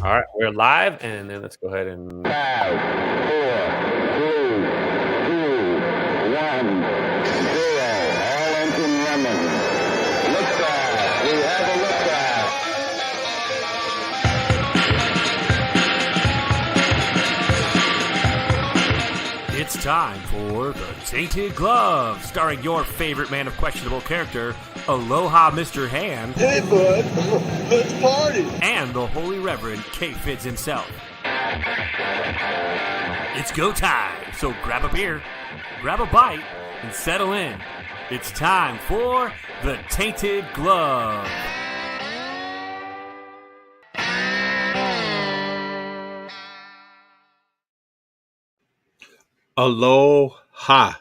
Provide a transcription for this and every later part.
All right, we're live, and then let's go ahead and 5, 4, 3, 2, 1, 0. All engine running. Liftoff. We have a liftoff. it's time for The Tainted Glove, starring your favorite man of questionable character, Aloha Mr. Hand, Hey, bud, let's party. and the Holy Reverend K-Fitz himself. It's go time, so grab a beer, grab a bite, and settle in. It's time for The Tainted Glove. Aloha,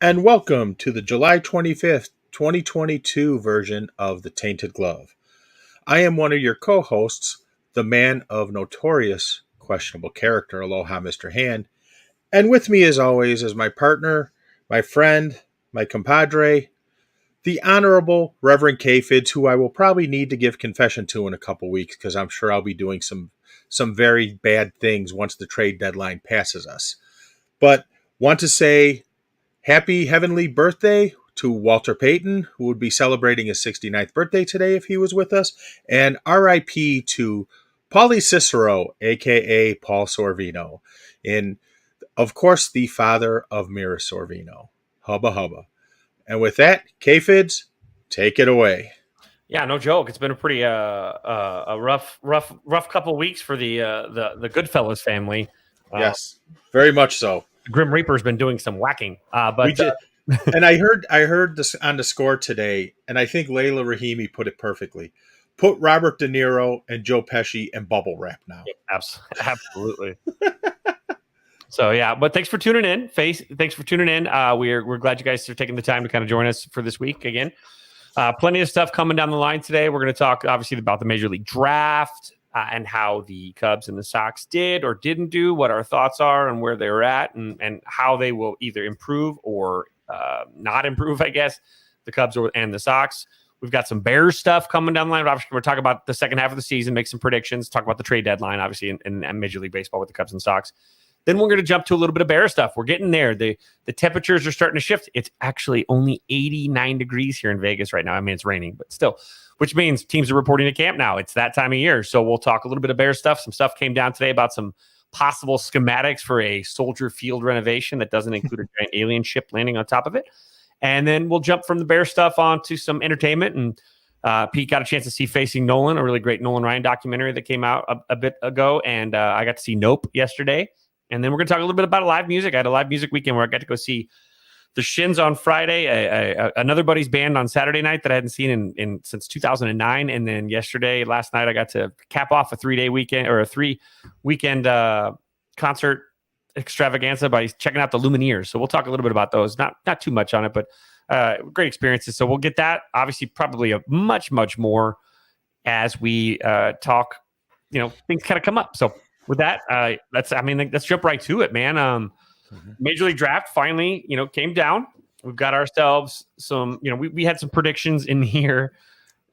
and welcome to the July 25th, 2022 version of The Tainted Glove. I am one of your co-hosts, the man of notorious questionable character, Aloha Mr. Hand, and with me as always is my partner, my friend, my compadre, the Honorable Reverend K-Fitz, who I will probably need to give confession to in a couple weeks because I'm sure I'll be doing some very bad things once the trade deadline passes us. But want to say happy heavenly birthday to Walter Payton, who would be celebrating his 69th birthday today if he was with us, and R.I.P. to Paulie Cicero, a.k.a. Paul Sorvino, and, of course, the father of Mira Sorvino. Hubba hubba. And with that, K-Fitz, take it away. Yeah, no joke. It's been a pretty a rough couple weeks for the Goodfellas family. Yes, very much so. Grim Reaper's been doing some whacking, and I heard this on the score today, and I think Layla Rahimi put it perfectly. Put Robert De Niro and Joe Pesci in bubble wrap now. Absolutely. So yeah, but thanks for tuning in. Thanks for tuning in. We're glad you guys are taking the time to kind of join us for this week again. Plenty of stuff coming down the line today. We're going to talk obviously about the Major League Draft. And how the Cubs and the Sox did or didn't do, what our thoughts are and where they're at, and how they will either improve or not improve, I guess, the Cubs and the Sox. We've got some Bears stuff coming down the line. Obviously, we're talking about the second half of the season, make some predictions, talk about the trade deadline, obviously, in Major League Baseball with the Cubs and Sox. Then we're going to jump to a little bit of Bears stuff. We're getting there. The temperatures are starting to shift. It's actually only 89 degrees here in Vegas right now. I mean, it's raining, but still, which means teams are reporting to camp now. It's that time of year. So we'll talk a little bit of Bears stuff. Some stuff came down today about some possible schematics for a Soldier Field renovation that doesn't include a giant alien ship landing on top of it. And then we'll jump from the Bears stuff onto some entertainment. And Pete got a chance to see Facing Nolan, a really great Nolan Ryan documentary that came out a bit ago. And I got to see Nope yesterday. And then we're going to talk a little bit about live music. I had a live music weekend where I got to go see the Shins on Friday, another buddy's band on Saturday night that I hadn't seen in since 2009. And then last night, I got to cap off a 3-day weekend or a 3-weekend concert extravaganza by checking out the Lumineers. So we'll talk a little bit about those. Not too much on it, but great experiences. So we'll get that obviously probably a much more as we talk. Things kind of come up. So with that, let's jump right to it, man. Major League Draft finally, came down. We've got ourselves some, we had some predictions in here,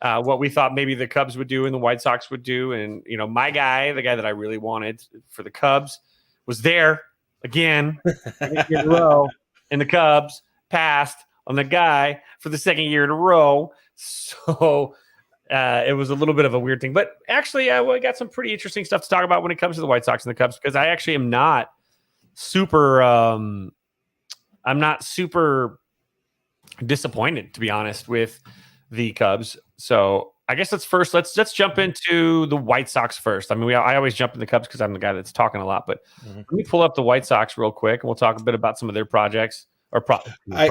what we thought maybe the Cubs would do and the White Sox would do. And, my guy, the guy that I really wanted for the Cubs was there again in a row, and the Cubs passed on the guy for the second year in a row. So it was a little bit of a weird thing, but actually we got some pretty interesting stuff to talk about when it comes to the White Sox and the Cubs, because I actually am not super disappointed, to be honest, with the Cubs. So I guess let's jump into the White Sox first. I mean, I always jump in the Cubs because I'm the guy that's talking a lot, but let me pull up the White Sox real quick and we'll talk a bit about some of their projects I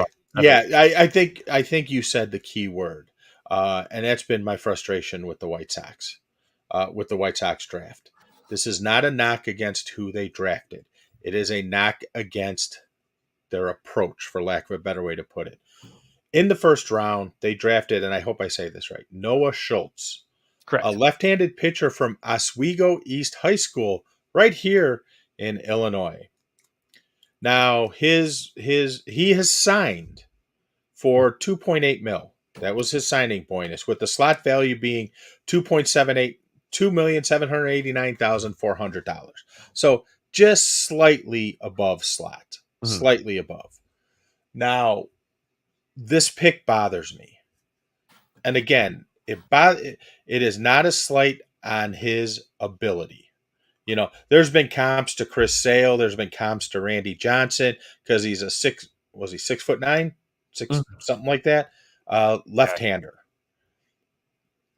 think you said the key word, and that's been my frustration with the White Sox, with the White Sox draft. This is not a knock against who they drafted. It is a knock against their approach, for lack of a better way to put it. In the first round, they drafted, and I hope I say this right, Noah Schultz, correct, a left-handed pitcher from Oswego East High School, right here in Illinois. Now, he has signed for $2.8 million. That was his signing bonus, with the slot value being $2.78 $2,789,400. So just slightly above slot, slightly above. Now, this pick bothers me. And again, it is not a slight on his ability. You know, there's been comps to Chris Sale. There's been comps to Randy Johnson because he's a 6'9", something like that, left-hander.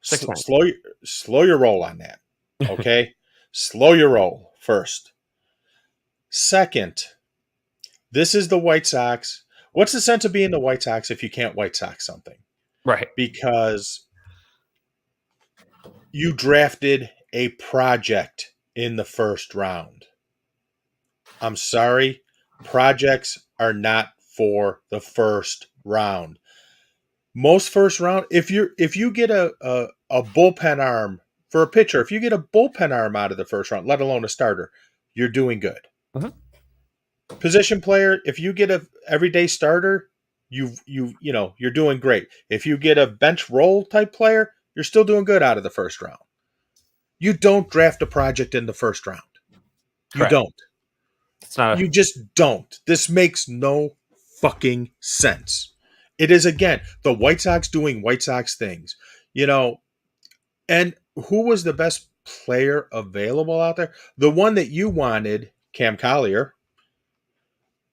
Slow your roll on that, okay? Slow your roll first. Second, this is the White Sox. What's the sense of being the White Sox if you can't White Sox something? Right. Because you drafted a project in the first round. I'm sorry. Projects are not for the first round. Most first round, if you get a bullpen arm for a pitcher, if you get a bullpen arm out of the first round, let alone a starter, you're doing good. Position player, if you get a everyday starter, you're doing great. If you get a bench role type player, you're still doing good out of the first round. You don't draft a project in the first round. You don't. You just don't. This makes no fucking sense. It is, again, the White Sox doing White Sox things. You know, and who was the best player available out there? The one that you wanted, Cam Collier,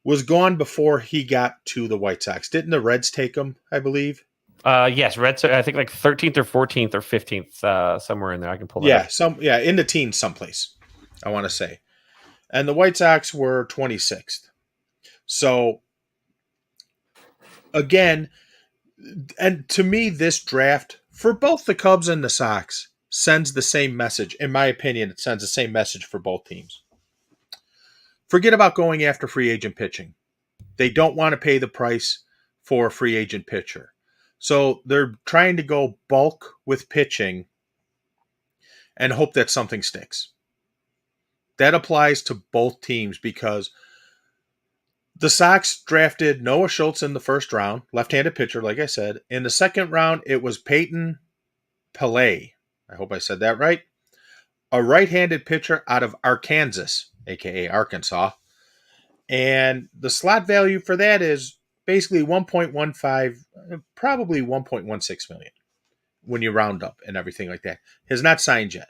was gone before he got to the White Sox. Didn't the Reds take him, I believe? Yes, Reds. I think like 13th or 14th or 15th, somewhere in there. I can pull that up. In the teens someplace, I want to say. And the White Sox were 26th. So, again, and to me, this draft, for both the Cubs and the Sox, sends the same message. In my opinion, it sends the same message for both teams. Forget about going after free agent pitching. They don't want to pay the price for a free agent pitcher. So they're trying to go bulk with pitching and hope that something sticks. That applies to both teams because the Sox drafted Noah Schultz in the first round, left-handed pitcher, like I said. In the second round, it was Peyton Pillay. I hope I said that right. A right-handed pitcher out of Arkansas, a.k.a. Arkansas. And the slot value for that is basically 1.15, probably 1.16 million when you round up and everything like that. Has not signed yet.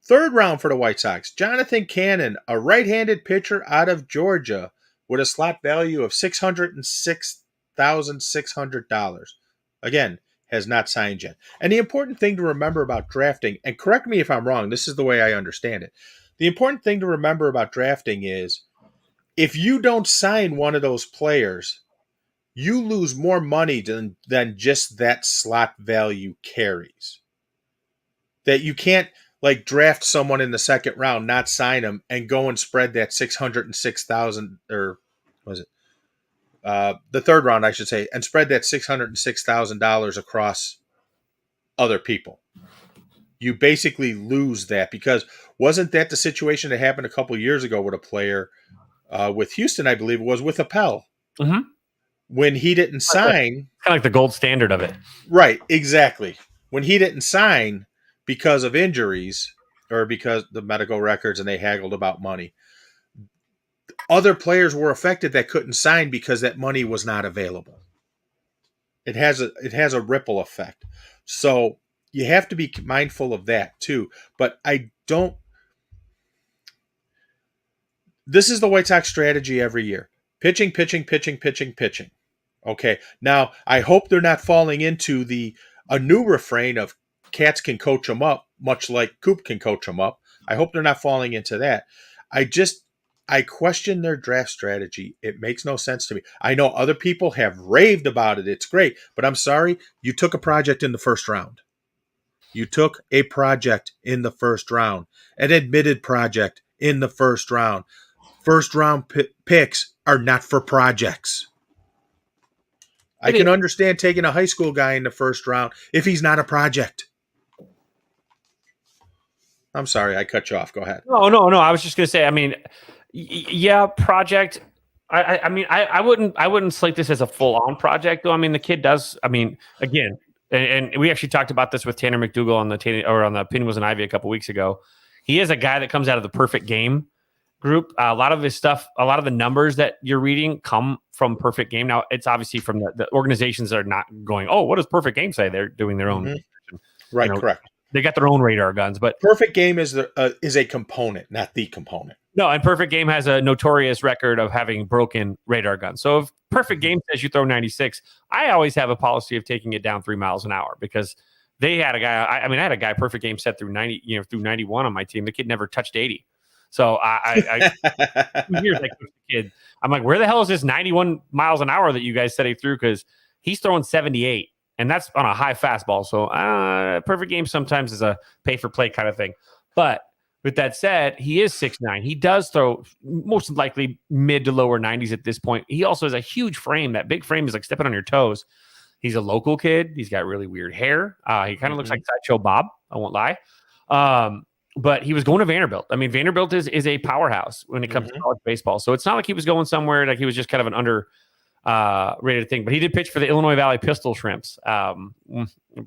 Third round for the White Sox, Jonathan Cannon, a right-handed pitcher out of Georgia with a slot value of $606,600. Again, has not signed yet. And the important thing to remember about drafting, and correct me if I'm wrong, this is the way I understand it. The important thing to remember about drafting is if you don't sign one of those players, you lose more money than just that slot value carries. That you can't like draft someone in the second round, not sign them, and go and spread that $606,000 or was it the third round, I should say, and spread that $606,000 across other people. You basically lose that because wasn't that the situation that happened a couple of years ago with a player with Houston? I believe it was with Appel. Mm-hmm. When he didn't sign, kind of like the gold standard of it, right? Exactly. When he didn't sign because of injuries or because the medical records and they haggled about money, other players were affected that couldn't sign because that money was not available. It has a ripple effect. So you have to be mindful of that too. But this is the White Sox strategy every year. Pitching. Okay. Now, I hope they're not falling into a new refrain of cats can coach them up, much like Coop can coach them up. I hope they're not falling into that. I question their draft strategy. It makes no sense to me. I know other people have raved about it. It's great. But I'm sorry, you took a project in the first round. You took a project in the first round, an admitted project in the first round. First round picks are not for projects. I can understand taking a high school guy in the first round if he's not a project. I'm sorry, I cut you off. Go ahead. No. I was just going to say, I mean, yeah, project. I mean, I wouldn't slate this as a full-on project, though. I mean, the kid does. I mean, again, and we actually talked about this with Tanner McDougal on the Opinion Was an Ivy a couple weeks ago. He is a guy that comes out of the Perfect Game group. A lot of his stuff, a lot of the numbers that you're reading come from Perfect Game. Now, it's obviously from the organizations that are not going, oh, what does Perfect Game say? They're doing their own. Right, correct. They got their own radar guns, but Perfect Game is a component, not the component. No, and Perfect Game has a notorious record of having broken radar guns. So if Perfect Game says you throw 96, I always have a policy of taking it down 3 miles an hour because they had a guy. I had a guy Perfect Game set through 90, through 91 on my team. The kid never touched 80. So I 2 years I coached the kid. I'm like, where the hell is this 91 miles an hour that you guys said he threw? Because he's throwing 78, and that's on a high fastball. So Perfect Game sometimes is a pay for play kind of thing, but. With that said, he is 6'9". He does throw most likely mid to lower 90s at this point. He also has a huge frame. That big frame is like stepping on your toes. He's a local kid. He's got really weird hair. He kind of looks like Sideshow Bob. I won't lie. But he was going to Vanderbilt. I mean, Vanderbilt is a powerhouse when it comes to college baseball. So it's not like he was going somewhere like he was just kind of an under rated thing. But he did pitch for the Illinois Valley Pistol Shrimps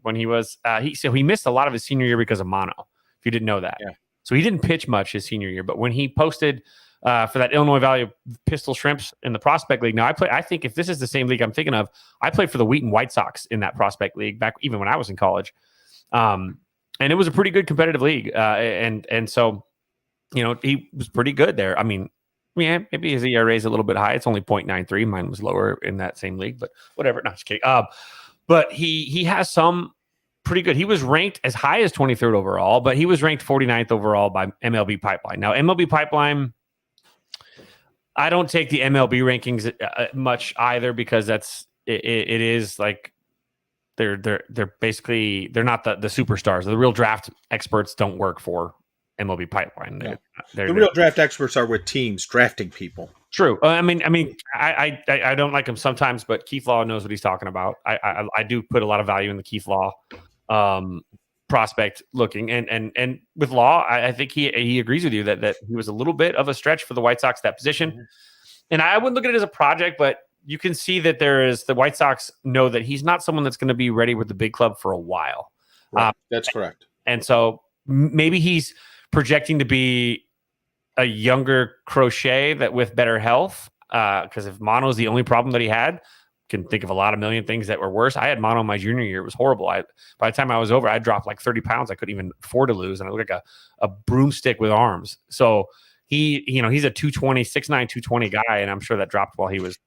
when he was he missed a lot of his senior year because of mono. If you didn't know that. Yeah. So he didn't pitch much his senior year, but when he posted for that Illinois Valley Pistol Shrimps in the Prospect League, now I think if this is the same league I'm thinking of, I played for the Wheaton White Sox in that Prospect League back even when I was in college, and it was a pretty good competitive league, and so he was pretty good there. I mean, yeah, maybe his ERA is a little bit high. It's only 0.93. Mine was lower in that same league, but whatever. No, just kidding. But he has some. Pretty good. He was ranked as high as 23rd overall, but he was ranked 49th overall by MLB Pipeline. Now, MLB Pipeline, I don't take the MLB rankings much either because it is like they're basically they're not the superstars. The real draft experts don't work for MLB Pipeline. Yeah. The real draft experts are with teams drafting people. True. I don't like him sometimes, but Keith Law knows what he's talking about. I do put a lot of value in the Keith Law prospect looking and with Law, I think he agrees with you that he was a little bit of a stretch for the White Sox that position. And I wouldn't look at it as a project, but you can see that the White Sox know that he's not someone that's going to be ready with the big club for a while. Right. That's correct. And so maybe he's projecting to be a younger Crochet that with better health. Because if mono is the only problem that he had, can think of a lot of million things that were worse. I had mono my junior year. It was horrible. By the time I was over, I dropped like 30 pounds. I couldn't even afford to lose. And I looked like a broomstick with arms. So he's a 220, 6'9", 220 guy. And I'm sure that dropped while he was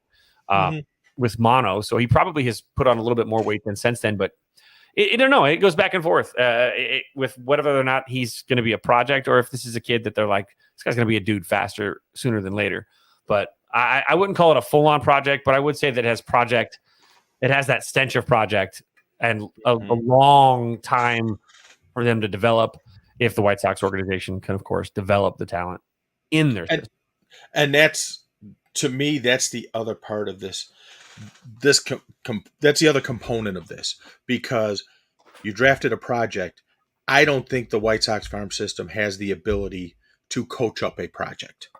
with mono. So he probably has put on a little bit more weight than since then, but I don't know. It goes back and forth with whether or not he's going to be a project or if this is a kid that they're like, this guy's going to be a dude faster sooner than later. But I wouldn't call it a full-on project, but I would say that it has that stench of project and a long time for them to develop if the White Sox organization can, of course, develop the talent in their system. And that's, to me, that's the other part of this. That's the other component of this because you drafted a project. I don't think the White Sox farm system has the ability to coach up a project.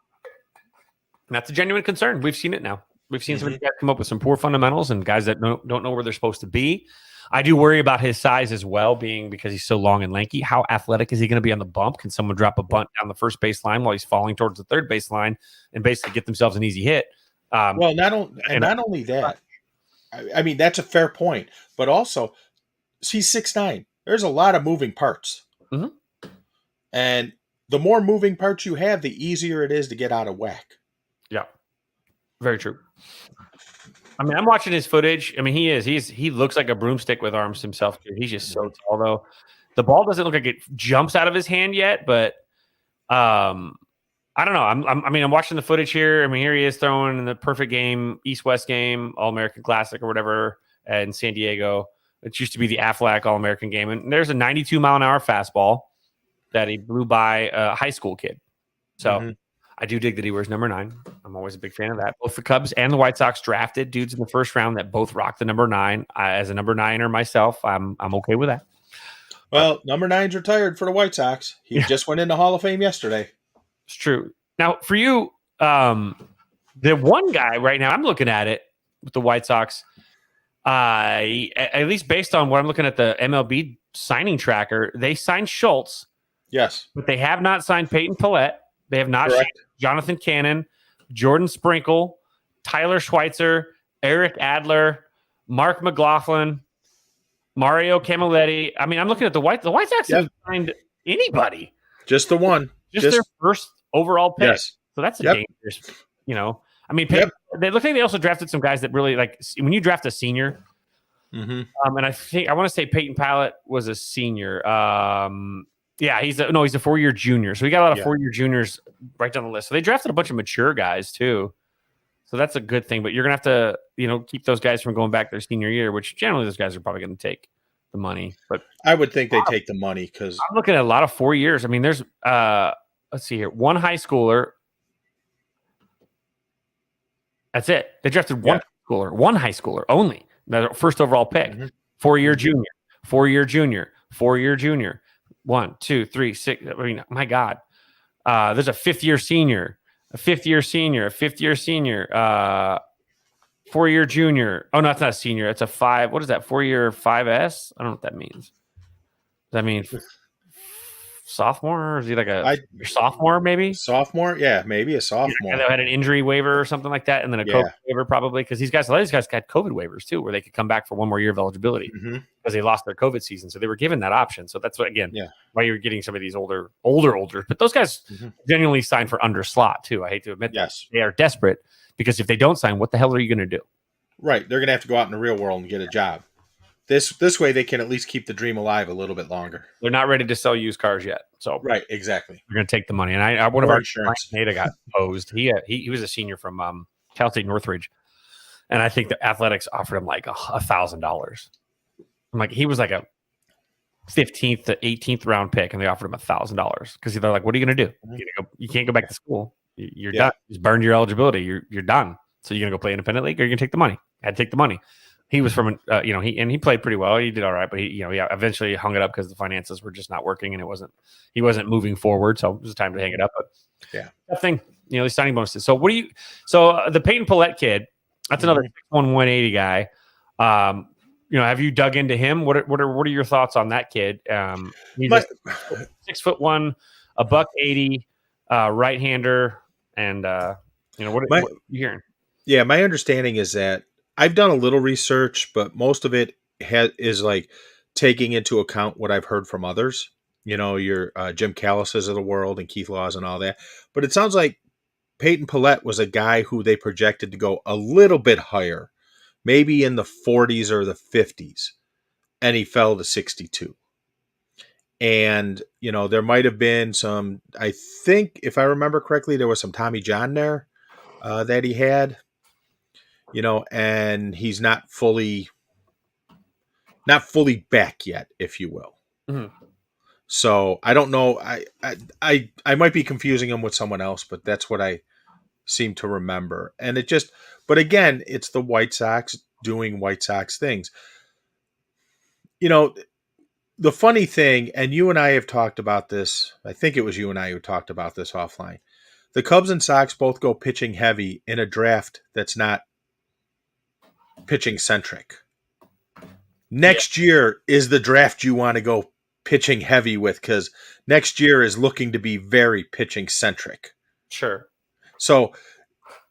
And that's a genuine concern. We've seen it now. We've seen some guys come up with some poor fundamentals and guys that don't know where they're supposed to be. I do worry about his size as well, being because he's so long and lanky. How athletic is he going to be on the bump? Can someone drop a bunt down the first baseline while he's falling towards the third baseline and basically get themselves an easy hit? Well, not only that. I mean, that's a fair point. But also, he's 6'9". There's a lot of moving parts. And the more moving parts you have, the easier it is to get out of whack. Yeah, very true. I mean, I'm watching his footage. I mean, he looks like a broomstick with arms himself. He's just so tall, though. The ball doesn't look like it jumps out of his hand yet, but I don't know. I'm watching the footage here. I mean, here he is throwing in the Perfect Game, East-West game, All-American Classic or whatever in San Diego. It used to be the Aflac All-American game. And there's a 92-mile-an-hour fastball that he blew by a high school kid. So I do dig that he wears number 9. I'm always a big fan of that. Both the Cubs and the White Sox drafted dudes in the first round that both rock the number 9. As a number 9er myself, I'm okay with that. Well, number 9's retired for the White Sox. He just went into Hall of Fame yesterday. It's true. Now, for you, the one guy right now, I'm looking at it with the White Sox. At least based on what I'm looking at the MLB signing tracker, they signed Schultz, Yes. but they have not signed Peyton Pillette. They have not Correct. signed Jonathan Cannon, Jordan Sprinkle, Tyler Schweitzer, Eric Adler, Mark McLaughlin, Mario Camilletti. I mean, I'm looking at the White Sox haven't signed anybody. Just the one. Just their first overall pick. Yes. So that's a dangerous, I mean, they look like they also drafted some guys that really like when you draft a senior. Mm-hmm. And I want to say Peyton Pallett was a senior. Yeah, he's a 4-year junior. So we got a lot of 4-year juniors right down the list. So they drafted a bunch of mature guys too. So that's a good thing. But you're gonna have to, keep those guys from going back their senior year, which generally those guys are probably going to take the money. But I would think they take the money because I'm looking at a lot of 4 years. I mean, there's let's see here, one high schooler. That's it. They drafted one high schooler only. The first overall pick. 4-year junior, 4-year junior, 4-year junior. 1, 2, 3, 6. I mean, my God. There's a 5th-year senior, a 5th-year senior, a 5th-year senior, 4-year junior. Oh, no, it's not a senior. It's a 5. What is that? 4-year 5S? I don't know what that means. Does that mean sophomore? Or is he like a sophomore, maybe? Sophomore? Yeah, maybe a sophomore. Yeah, they had an injury waiver or something like that, and then a COVID waiver probably, because a lot of these guys got COVID waivers too, where they could come back for one more year of eligibility because they lost their COVID season. So they were given that option. So that's what, why you're getting some of these older. But those guys genuinely signed for under slot too. I hate to admit that. They are desperate because if they don't sign, what the hell are you going to do? Right. They're going to have to go out in the real world and get a job. This way they can at least keep the dream alive a little bit longer. They're not ready to sell used cars yet. So right, exactly. We're going to take the money. And one of our insurance got posed. He was a senior from Cal State Northridge, and I think the Athletics offered him like $1,000. I'm like, he was like a 15th to 18th round pick, and they offered him $1,000 because they're like, "What are you going to do? You can't go back to school. You're done. You just burned your eligibility. You're done. So you're going to go play independent league, or you're going to take the money." I had to take the money. He was from, he played pretty well. He did all right, but he eventually hung it up because the finances were just not working and he wasn't moving forward. So it was time to hang it up. But that thing, these signing bonuses. So the Peyton Pillette kid, that's another 6'1", 180 guy. Have you dug into him? What are your thoughts on that kid? He's 6'1", $180, right-hander, and what are you hearing? Yeah, my understanding is that I've done a little research, but most of it is like taking into account what I've heard from others. Your Jim Callises of the world and Keith Laws and all that. But it sounds like Peyton Pillette was a guy who they projected to go a little bit higher, maybe in the 40s or the 50s, and he fell to 62. And, there might have been some, I think, if I remember correctly, there was some Tommy John there that he had. And he's not fully back yet, if you will. Mm-hmm. So I don't know. I might be confusing him with someone else, but that's what I seem to remember. And but again, it's the White Sox doing White Sox things. The funny thing, and you and I have talked about this, I think it was you and I who talked about this offline. The Cubs and Sox both go pitching heavy in a draft that's not pitching centric. Next year is the draft you want to go pitching heavy with, because next year is looking to be very pitching centric. Sure. So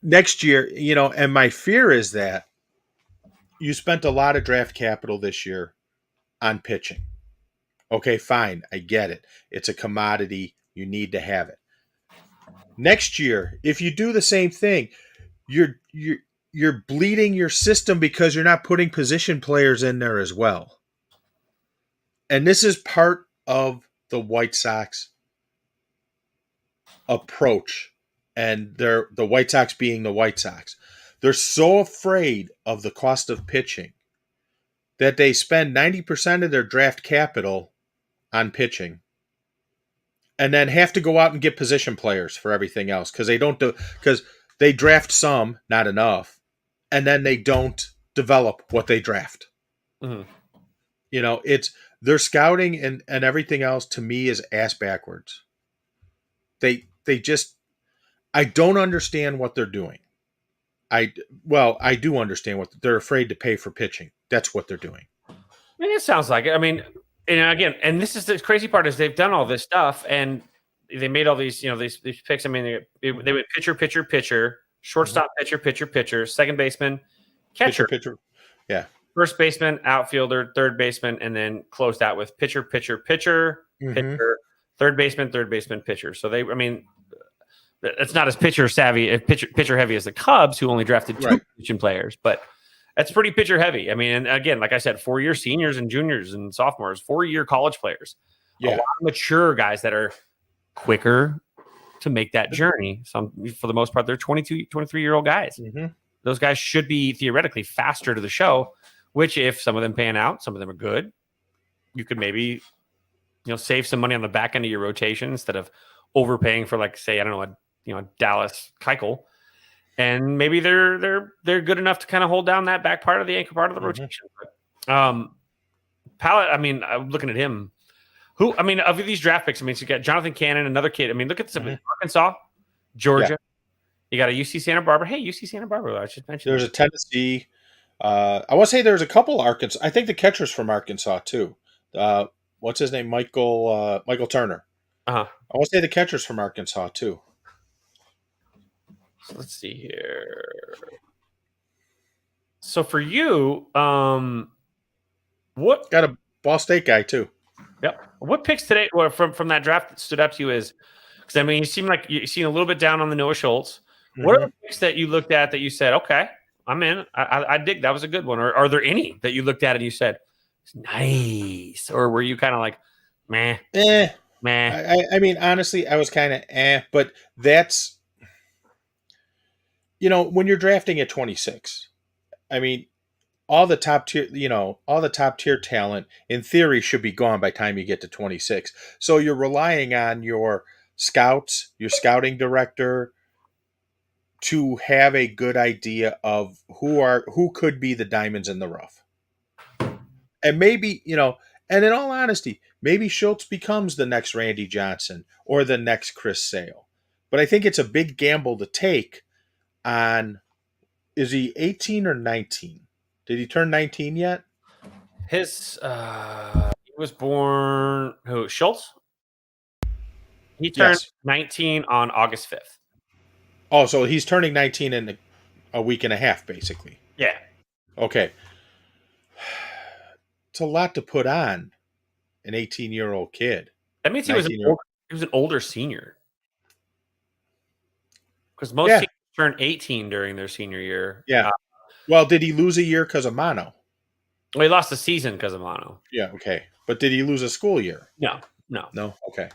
next year, and my fear is that you spent a lot of draft capital this year on pitching. Okay, fine. I get it. It's a commodity. You need to have it. Next year, if you do the same thing, you're bleeding your system because you're not putting position players in there as well. And this is part of the White Sox approach, and the White Sox being the White Sox. They're so afraid of the cost of pitching that they spend 90% of their draft capital on pitching and then have to go out and get position players for everything else because they draft some, not enough, and then they don't develop what they draft. Mm-hmm. It's their scouting and everything else to me is ass backwards. They just, I don't understand what they're doing. I do understand what they're afraid to pay for pitching. that's what they're doing. I mean, it sounds like it. I mean, and again, and this is the crazy part is they've done all this stuff and they made all these, these picks. I mean, they went pitcher, shortstop, pitcher, second baseman, catcher, Pitcher. Yeah. first baseman, outfielder, third baseman, and then closed out with pitcher, pitcher, third baseman, pitcher. So it's not as pitcher savvy, pitcher heavy as the Cubs, who only drafted two position players, but that's pretty pitcher heavy. I mean, and again, like I said, 4-year seniors and juniors and sophomores, 4-year college players, a lot of mature guys that are quicker to make that journey. Some, for the most part, they're 22, 23-year-old guys. Those guys should be theoretically faster to the show, which if some of them pan out, some of them are good, you could maybe, save some money on the back end of your rotation instead of overpaying for, like, say, I don't know, a Dallas Keuchel. And maybe they're good enough to kind of hold down that back part of the anchor part of the rotation. But, Pallet, I mean, I'm looking at him. Of these draft picks, I mean, so you got Jonathan Cannon, another kid. I mean, look at this. Arkansas, Georgia. You got a UC Santa Barbara. Hey, UC Santa Barbara. I should mention. There's a Tennessee. I want to say there's a couple Arkansas. I think the catcher's from Arkansas too. What's his name? Michael Turner. I want to say the catcher's from Arkansas too. So let's see here. So for you, what got a Ball State guy too? Yep. What picks today from that draft that stood up to you is, because I mean, you seem like you seem a little bit down on the Noah Schultz. What are the picks that you looked at that you said, okay, I'm in. I dig, that was a good one. Or are there any that you looked at and you said, nice? Or were you kind of like, meh? I mean, honestly, I was kind of but that's, when you're drafting at 26, I mean, all the top tier talent in theory should be gone by the time you get to 26. So you're relying on your scouts, your scouting director, to have a good idea of who could be the diamonds in the rough. And maybe, and in all honesty, maybe Schultz becomes the next Randy Johnson or the next Chris Sale. But I think it's a big gamble to take on, is he 18 or 19? Did he turn 19 yet? He was born, Schultz? He turned 19 on August 5th. Oh, so he's turning 19 in a week and a half, basically. Yeah. Okay. It's a lot to put on an 18-year-old kid. That means he was an older senior. Because most seniors turn 18 during their senior year. Yeah. Well, did he lose a year because of mono? Well, he lost a season because of mono. Yeah, okay. But did he lose a school year? No. No? Okay.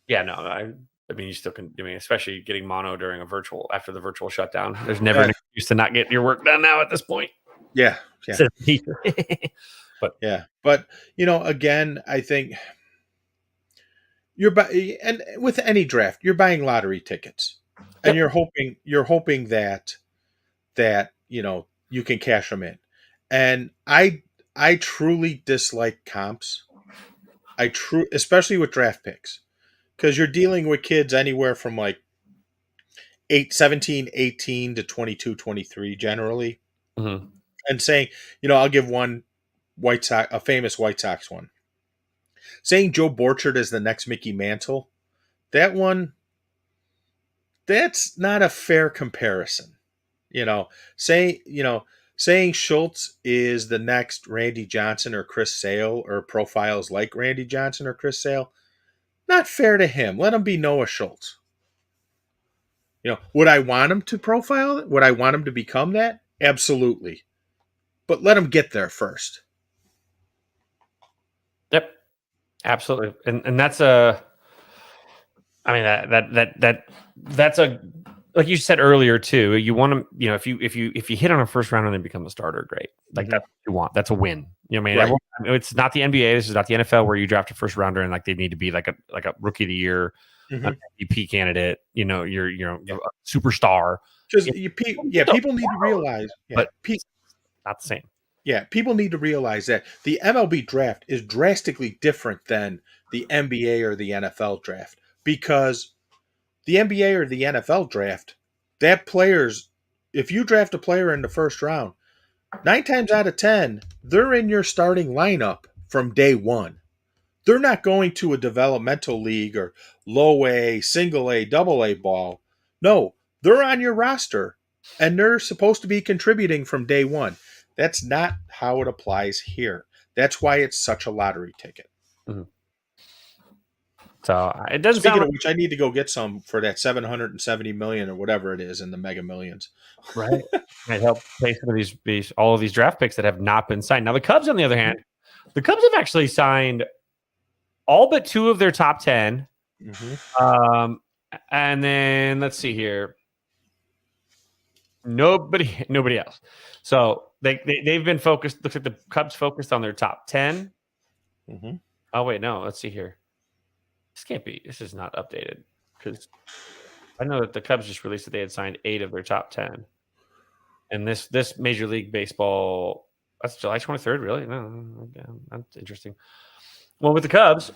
Yeah, no. I mean, you still can. I mean, especially getting mono during after the virtual shutdown. There's never an excuse to not get your work done now at this point. Yeah. But again, I think and with any draft, you're buying lottery tickets, and you're hoping that you can cash them in. And I truly dislike comps. Especially with draft picks, because you're dealing with kids anywhere from like 17, 18 to 22, 23 generally. And saying, I'll give one a famous White Sox one. Saying Joe Borchard is the next Mickey Mantle, that's not a fair comparison. Saying Schultz is the next Randy Johnson or Chris Sale, or profiles like Randy Johnson or Chris Sale, not fair to him. Let him be Noah Schultz. Would I want him to profile it? Would I want him to become that? Absolutely. But let him get there first. Yep. Absolutely. And that's that's a, like you said earlier too, you want to, if you hit on a first round and then become a starter, great. Like that's what you want. That's a win. Right. It's not the NBA. This is not the NFL where you draft a first rounder and like they need to be like a rookie of the year, an MVP candidate. You're a superstar. Because people need to realize, but not the same. Yeah, people need to realize that the MLB draft is drastically different than the NBA or the NFL draft, because the NBA or the NFL draft, if you draft a player in the first round, 9 times out of 10, they're in your starting lineup from day one. They're not going to a developmental league or low A, single A, double A ball. No, they're on your roster and they're supposed to be contributing from day one. That's not how it applies here. That's why it's such a lottery ticket. Mhm. So it doesn't Speaking sound of which, I need to go get some for that $770 million or whatever it is in the Mega Millions. right. Might help pay some of these all of these draft picks that have not been signed. Now the Cubs, on the other hand, the Cubs have actually signed all but 2 of their top 10. Mm-hmm. And then let's see here. Nobody else. So they've been focused. Looks like the Cubs focused on their top 10. Mm-hmm. Oh wait, no. Let's see here. This can't be. This is not updated because I know that the Cubs just released that they had signed 8 of their top 10. And this Major League Baseball, that's July 23rd. Really? No, that's interesting. Well, with the Cubs,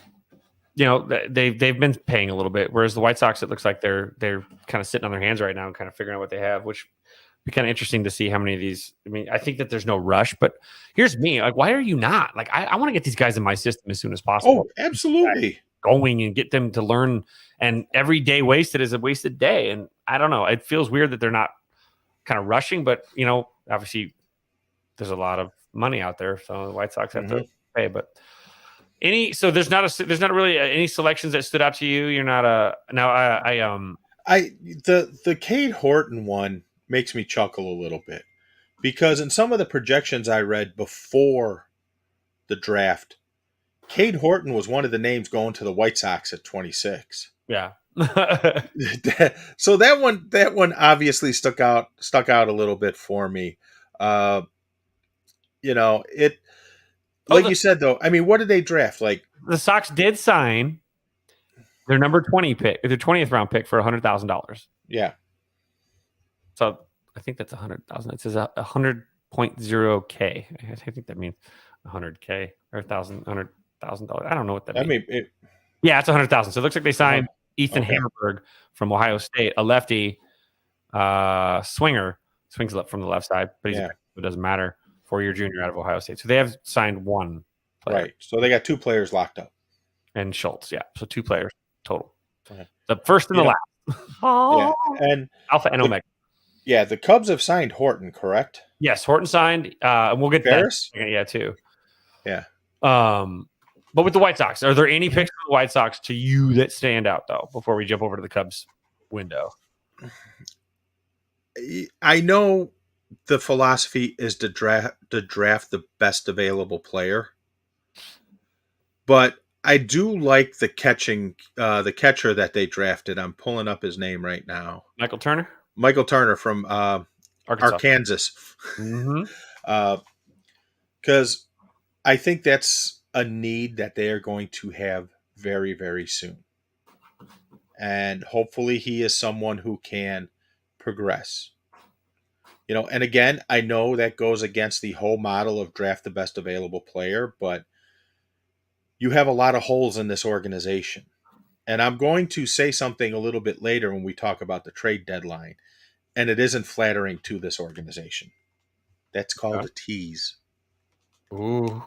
they've been paying a little bit, whereas the White Sox, it looks like they're kind of sitting on their hands right now and kind of figuring out what they have, which would be kind of interesting to see how many of these. I mean, I think that there's no rush, but here's me. Like, why are you not? Like, I want to get these guys in my system as soon as possible. Oh, absolutely. Going and get them to learn, and every day wasted is a wasted day. And I don't know. It feels weird that they're not kind of rushing, but obviously there's a lot of money out there, so the White Sox have to pay. But so there's not really any selections that stood out to you. You're not the Kade Horton one makes me chuckle a little bit because in some of the projections I read before the draft, Kade Horton was one of the names going to the White Sox at 26. Yeah. So that one obviously stuck out a little bit for me. You said though, I mean, what did they draft? Like the Sox did sign their number 20 pick, their 20th round pick for $100,000. Yeah. So I think that's 100,000. It says 100.0K. I think that means 100K or $100,000. I don't know what that means. Yeah, it's 100,000. So it looks like they signed Ethan Hammerberg from Ohio State, a lefty swinger, swings from the left side, but it doesn't matter. 4-year junior out of Ohio State. So they have signed 1 player. Right. So they got 2 players locked up. And Schultz, yeah. So 2 players total. Okay. The first and the last. Yeah. And Alpha and Omega. Yeah, the Cubs have signed Horton, correct? Yes, Horton signed. And we'll get Ferris? That. Yeah, too. Yeah. But with the White Sox, are there any picks for the White Sox to you that stand out, though, before we jump over to the Cubs window? I know the philosophy is to draft the best available player, but I do like the catcher that they drafted. I'm pulling up his name right now. Michael Turner from Arkansas. Because I think that's a need that they are going to have very, very soon. And hopefully he is someone who can progress. And again, I know that goes against the whole model of draft the best available player, but you have a lot of holes in this organization. And I'm going to say something a little bit later when we talk about the trade deadline, and it isn't flattering to this organization. That's called a tease. Ooh.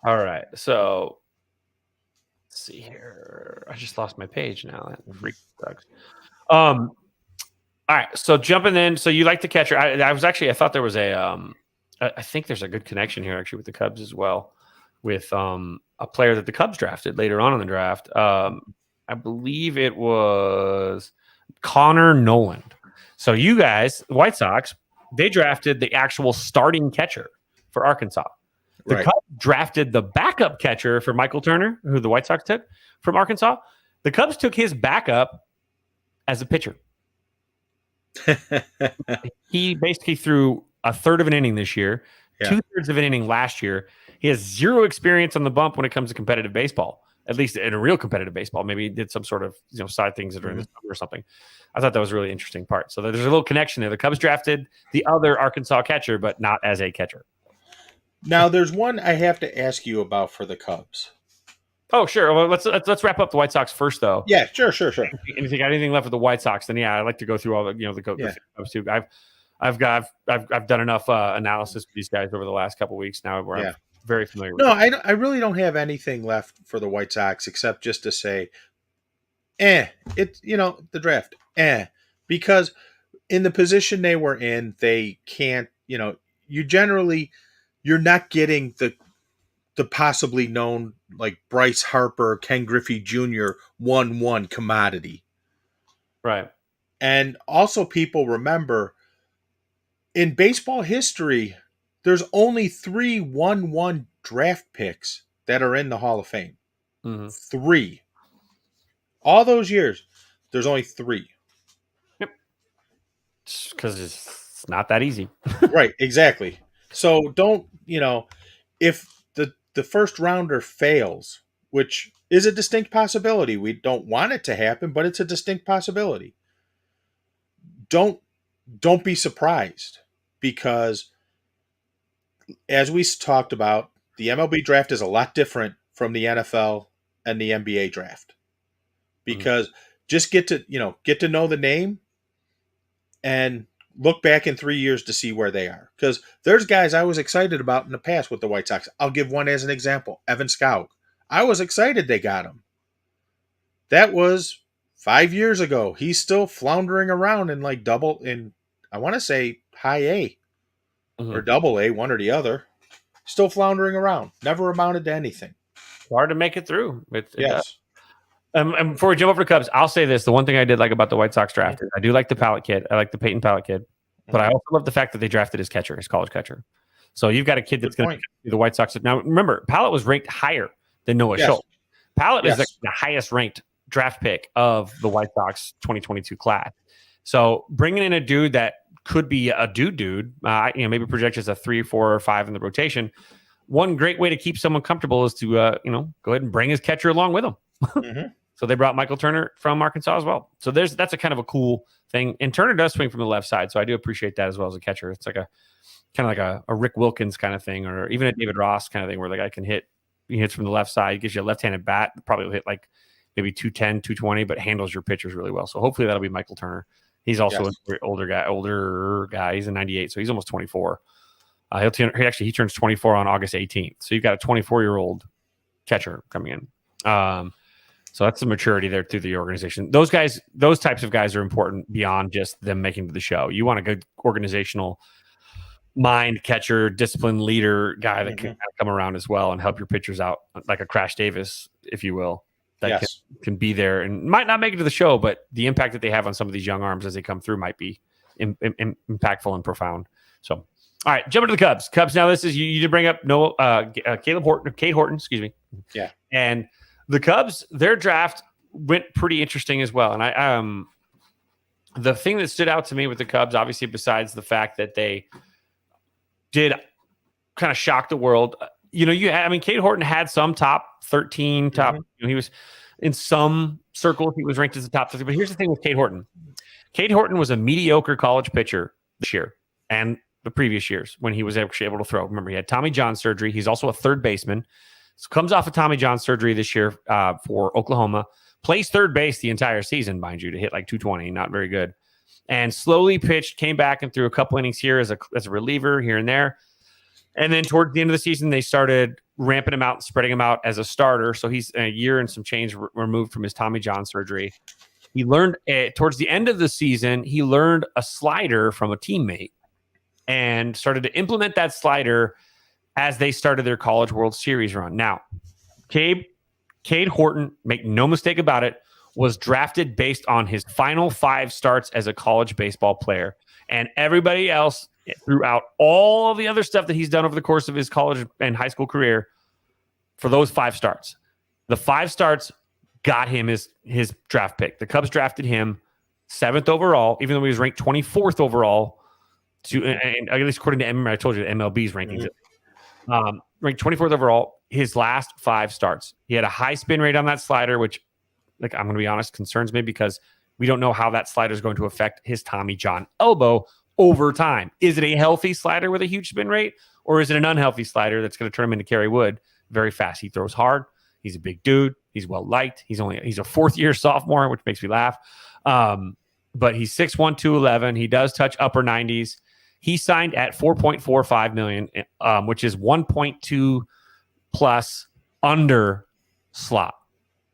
All right. So let's see here. I just lost my page now. That freak sucks. All right, so jumping in. So you like the catcher? I thought there was I think there's a good connection here actually with the Cubs as well, with a player that the Cubs drafted later on in the draft. I believe it was Connor Nolan. So you guys, the White Sox, they drafted the actual starting catcher for Arkansas. The Cubs drafted the backup catcher for Michael Turner, who the White Sox took from Arkansas. The Cubs took his backup as a pitcher. He basically threw a third of an inning this year, 2/3 of an inning last year. He has zero experience on the bump when it comes to competitive baseball, at least in a real competitive baseball. Maybe he did some sort of side things during the summer or something. I thought that was a really interesting part. So there's a little connection there. The Cubs drafted the other Arkansas catcher, but not as a catcher. Now, there's one I have to ask you about for the Cubs. Oh, sure. Well, let's wrap up the White Sox first, though. Yeah, sure. If you got anything left with the White Sox, then I'd like to go through all the Cubs too. I've done enough analysis with these guys over the last couple of weeks now where I'm very familiar with No, them. I really don't have anything left for the White Sox except just to say, it's the draft, because in the position they were in, they can't, you're not getting the possibly known like Bryce Harper, Ken Griffey Jr. 1-1 commodity. Right. And also people remember in baseball history, there's only 3 1-1 draft picks that are in the Hall of Fame. Mm-hmm. 3. All those years, there's only 3. Yep. Because it's not that easy. Right, exactly. So don't, if the first rounder fails, which is a distinct possibility. We don't want it to happen, but it's a distinct possibility. Don't be surprised, because as we talked about, the MLB draft is a lot different from the NFL and the NBA draft, because just get to know the name and look back in 3 years to see where they are. Because there's guys I was excited about in the past with the White Sox. I'll give one as an example, Evan Scout. I was excited they got him. That was 5 years ago. He's still floundering around in I want to say high A or double A, one or the other. Still floundering around. Never amounted to anything. Hard to make it through. Yes. And before we jump over to Cubs, I'll say this. The one thing I did like about the White Sox draft is I do like the Pallet kid. I like the Peyton Pallet kid. But I also love the fact that they drafted his catcher, his college catcher. So you've got a kid that's going to be the White Sox. Now, remember, Pallet was ranked higher than Noah Schultz. Pallet is the highest ranked draft pick of the White Sox 2022 class. So bringing in a dude that could be a dude, maybe project as a 3, 4, or 5 in the rotation. One great way to keep someone comfortable is to, go ahead and bring his catcher along with him. So they brought Michael Turner from Arkansas as well. So that's a kind of a cool thing. And Turner does swing from the left side, so I do appreciate that as well as a catcher. It's like a Rick Wilkins kind of thing, or even a David Ross kind of thing, where the guy can hit. He hits from the left side, gives you a left-handed bat. Probably will hit like maybe 210, 220, but handles your pitchers really well. So hopefully that'll be Michael Turner. He's also an older guy. He's in 98, so he's almost 24. He turns 24 on August 18th. So you've got a 24-year-old catcher coming in. So that's the maturity there through the organization. Those types of guys are important beyond just them making the show. You want a good organizational mind catcher, disciplined leader guy that can kind of come around as well and help your pitchers out, like a Crash Davis, if you will, that can be there and might not make it to the show, but the impact that they have on some of these young arms as they come through might be impactful and profound. So, all right, jumping to the Cubs. Now this is you did bring up Kade Horton, excuse me. Yeah, and the Cubs, their draft went pretty interesting as well. And the thing that stood out to me with the Cubs, obviously, besides the fact that they did kind of shock the world, Kade Horton had some top 13, he was in some circles, he was ranked as the top 30. But here's the thing with Kade Horton. Kade Horton was a mediocre college pitcher this year and the previous years when he was actually able to throw. Remember, he had Tommy John surgery. He's also a third baseman. So comes off of Tommy John surgery this year for Oklahoma. Plays third base the entire season, mind you, to hit like 220. Not very good. And slowly pitched, came back and threw a couple innings here as a reliever here and there. And then towards the end of the season, they started ramping him out and spreading him out as a starter. So he's a year and some change removed from his Tommy John surgery. He learned towards the end of the season, he learned a slider from a teammate and started to implement that slider as they started their College World Series run. Now, Kade Horton, make no mistake about it, was drafted based on his final 5 starts as a college baseball player. And everybody else throughout all of the other stuff that he's done over the course of his college and high school career for those 5 starts. The 5 starts got him his draft pick. The Cubs drafted him 7th overall, even though he was ranked 24th overall, and at least according to I told you the MLB's rankings. Ranked 24th overall, his last 5 starts. He had a high spin rate on that slider, which, like, I'm going to be honest, concerns me because we don't know how that slider is going to affect his Tommy John elbow over time. Is it a healthy slider with a huge spin rate, or is it an unhealthy slider that's going to turn him into Kerry Wood very fast? He throws hard. He's a big dude. He's well liked. He's a 4th-year sophomore, which makes me laugh. But he's 6'1", 211. He does touch upper 90s. He signed at $4.45 million, which is 1.2 plus under slot.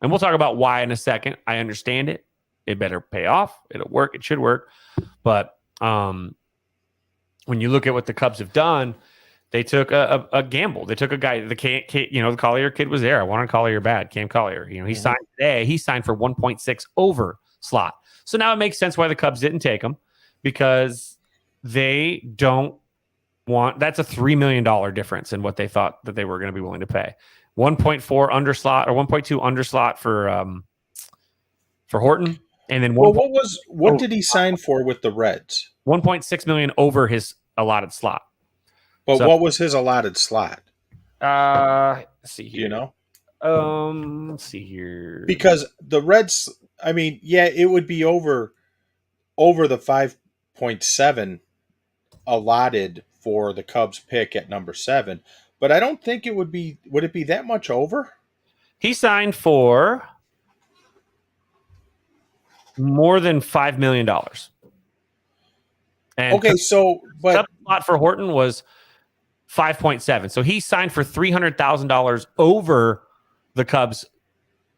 And we'll talk about why in a second. I understand it. It better pay off. It'll work. It should work. But when you look at what the Cubs have done, they took a gamble. They took a guy, the Collier kid was there. I wanted Collier bad. Cam Collier. He signed today. He signed for 1.6 over slot. So now it makes sense why the Cubs didn't take him, because they don't want, that's a $3 million difference in what they thought that they were going to be willing to pay. 1.4 under slot or 1.2 under slot for Horton. And then what did he sign for with the Reds? 1.6 million over his allotted slot. But what was his allotted slot? Let's see here. Do you know? Let's see here. Because the Reds, I mean, yeah, it would be over the 5.7 allotted for the Cubs pick at number 7, but I don't think it would be. Would it be that much over? He signed for more than $5 million. And okay, so but slot for Horton was 5.7. So he signed for $300,000 over the Cubs,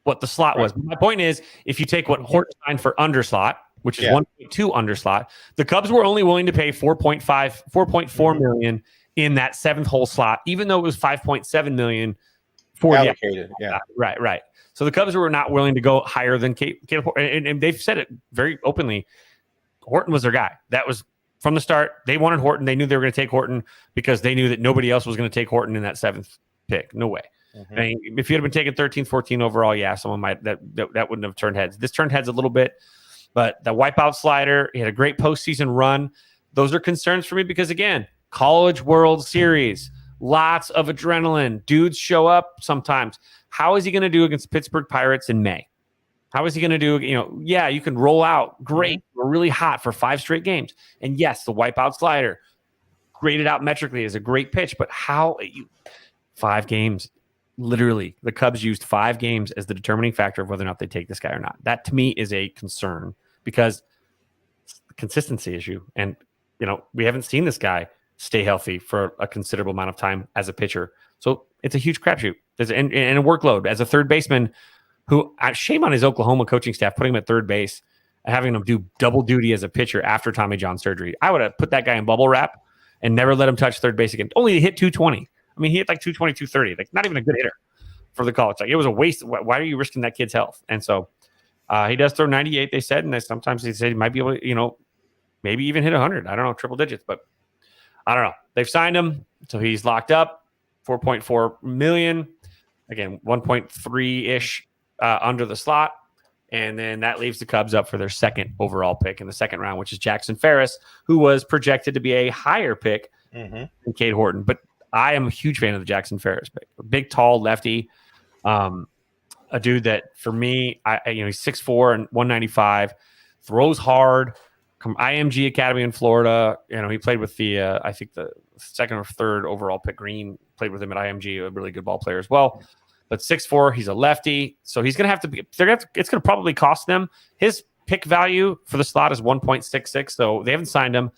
what the slot was. My point is, if you take what Horton signed for under slot, which is 1.2 under slot, the Cubs were only willing to pay 4.4 million in that 7th hole slot, even though it was 5.7 million for allocated. Right. So the Cubs were not willing to go higher than Caleb Horton, and they've said it very openly. Horton was their guy. That was from the start. They wanted Horton. They knew they were going to take Horton because they knew that nobody else was going to take Horton in that 7th pick. No way. I mean, if you had been taken 13, 14 overall, someone might that wouldn't have turned heads. This turned heads a little bit, but the wipeout slider, he had a great postseason run. Those are concerns for me because, again, College World Series, lots of adrenaline. Dudes show up sometimes. How is he going to do against Pittsburgh Pirates in May? How is he going to do? You can roll out great. We're really hot for 5 straight games. And yes, the wipeout slider, graded out metrically, is a great pitch. But 5 games, literally, the Cubs used 5 games as the determining factor of whether or not they take this guy or not. That to me is a concern because it's a consistency issue. And, we haven't seen this guy stay healthy for a considerable amount of time as a pitcher. So it's a huge crapshoot. And a workload as a third baseman. Who, shame on his Oklahoma coaching staff, putting him at third base, having him do double duty as a pitcher after Tommy John surgery. I would have put that guy in bubble wrap and never let him touch third base again. Only to hit 220. I mean, he hit like 220, 230. Like, not even a good hitter for the college. Like, it was a waste. Why are you risking that kid's health? And so he does throw 98, they said, and sometimes they said he might be able to, maybe even hit 100. I don't know, triple digits, but I don't know. They've signed him, so he's locked up, 4.4 million. Again, 1.3-ish. Under the slot, and then that leaves the Cubs up for their 2nd overall pick in the 2nd round, which is Jackson Ferris, who was projected to be a higher pick than Kade Horton. But I am a huge fan of the Jackson Ferris pick. A big, tall lefty, a dude that for me, he's 6'4" and 195, throws hard. IMG Academy in Florida. He played with the I think the 2nd or 3rd overall pick. Green played with him at IMG, a really good ball player as well. But 6'4", he's a lefty, so he's going to have to be. It's going to probably cost them. His pick value for the slot is 1.66, so they haven't signed him.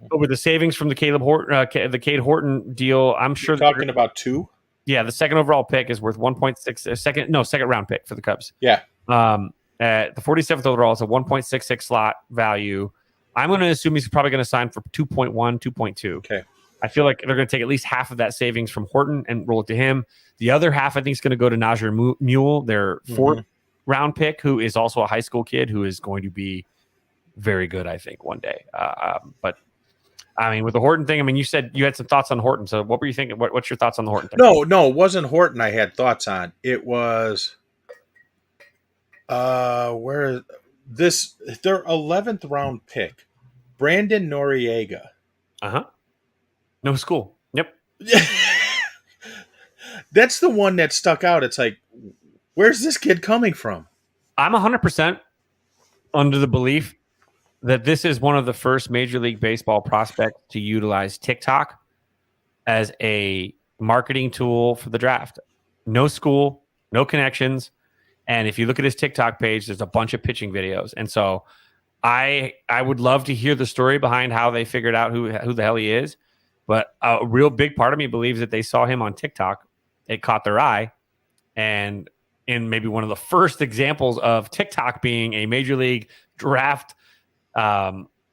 But with the savings from the Kade Horton deal, I'm sure you're talking about 2. Yeah, the 2nd overall pick is worth 1.6. Second round pick for the Cubs. Yeah. At the 47th overall, it's a 1.66 slot value. I'm going to assume he's probably going to sign for 2.1, 2.2. Okay. I feel like they're going to take at least half of that savings from Horton and roll it to him. The other half, I think, is going to go to Najir Mule, their 4th round pick, who is also a high school kid who is going to be very good, I think, one day. But, I mean, with the Horton thing, you said you had some thoughts on Horton. So what were you thinking? What's your thoughts on the Horton thing? No, it wasn't Horton I had thoughts on. It was their 11th round pick, Brandon Noriega. No school. Yep. That's the one that stuck out. It's like, where's this kid coming from? I'm 100% under the belief that this is one of the first Major League Baseball prospects to utilize TikTok as a marketing tool for the draft. No school, no connections. And if you look at his TikTok page, there's a bunch of pitching videos. And so I would love to hear the story behind how they figured out who the hell he is. But a real big part of me believes that they saw him on TikTok. It caught their eye. And in maybe one of the first examples of TikTok being a major league draft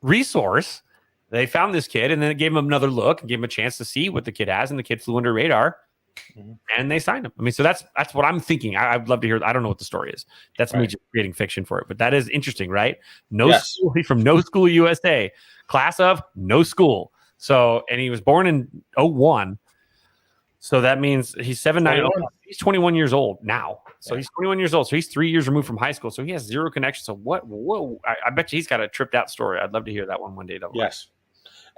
resource, they found this kid and then it gave him another look and gave him a chance to see what the kid has. And the kid flew under radar and they signed him. I mean, so that's what I'm thinking. I'd love to hear. I don't know what the story is. That's me just creating fiction for it. But that is interesting, right? School, he's from No School USA, class of no school. So, and he was born in 01. So that means he's 7'9". He's 21 years old now. So he's 21 years old. So he's 3 years removed from high school. So he has zero connection. So what? Whoa! I bet you he's got a tripped out story. I'd love to hear that one day. Yes,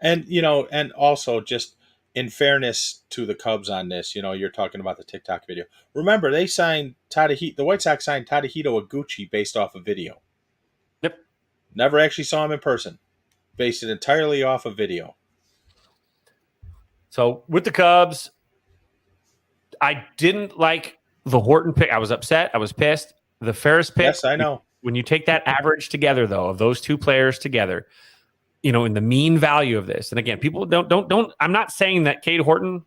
and and also just in fairness to the Cubs on this, you're talking about the TikTok video. Remember, they signed the White Sox signed Tadahito Iguchi based off a video. Yep. Never actually saw him in person. Based it entirely off of video. So with the Cubs, I didn't like the Horton pick. I was upset. I was pissed. The Ferris pick. Yes, I know. When you take that average together, though, of those two players together, in the mean value of this, and again, people don't. I'm not saying that Kade Horton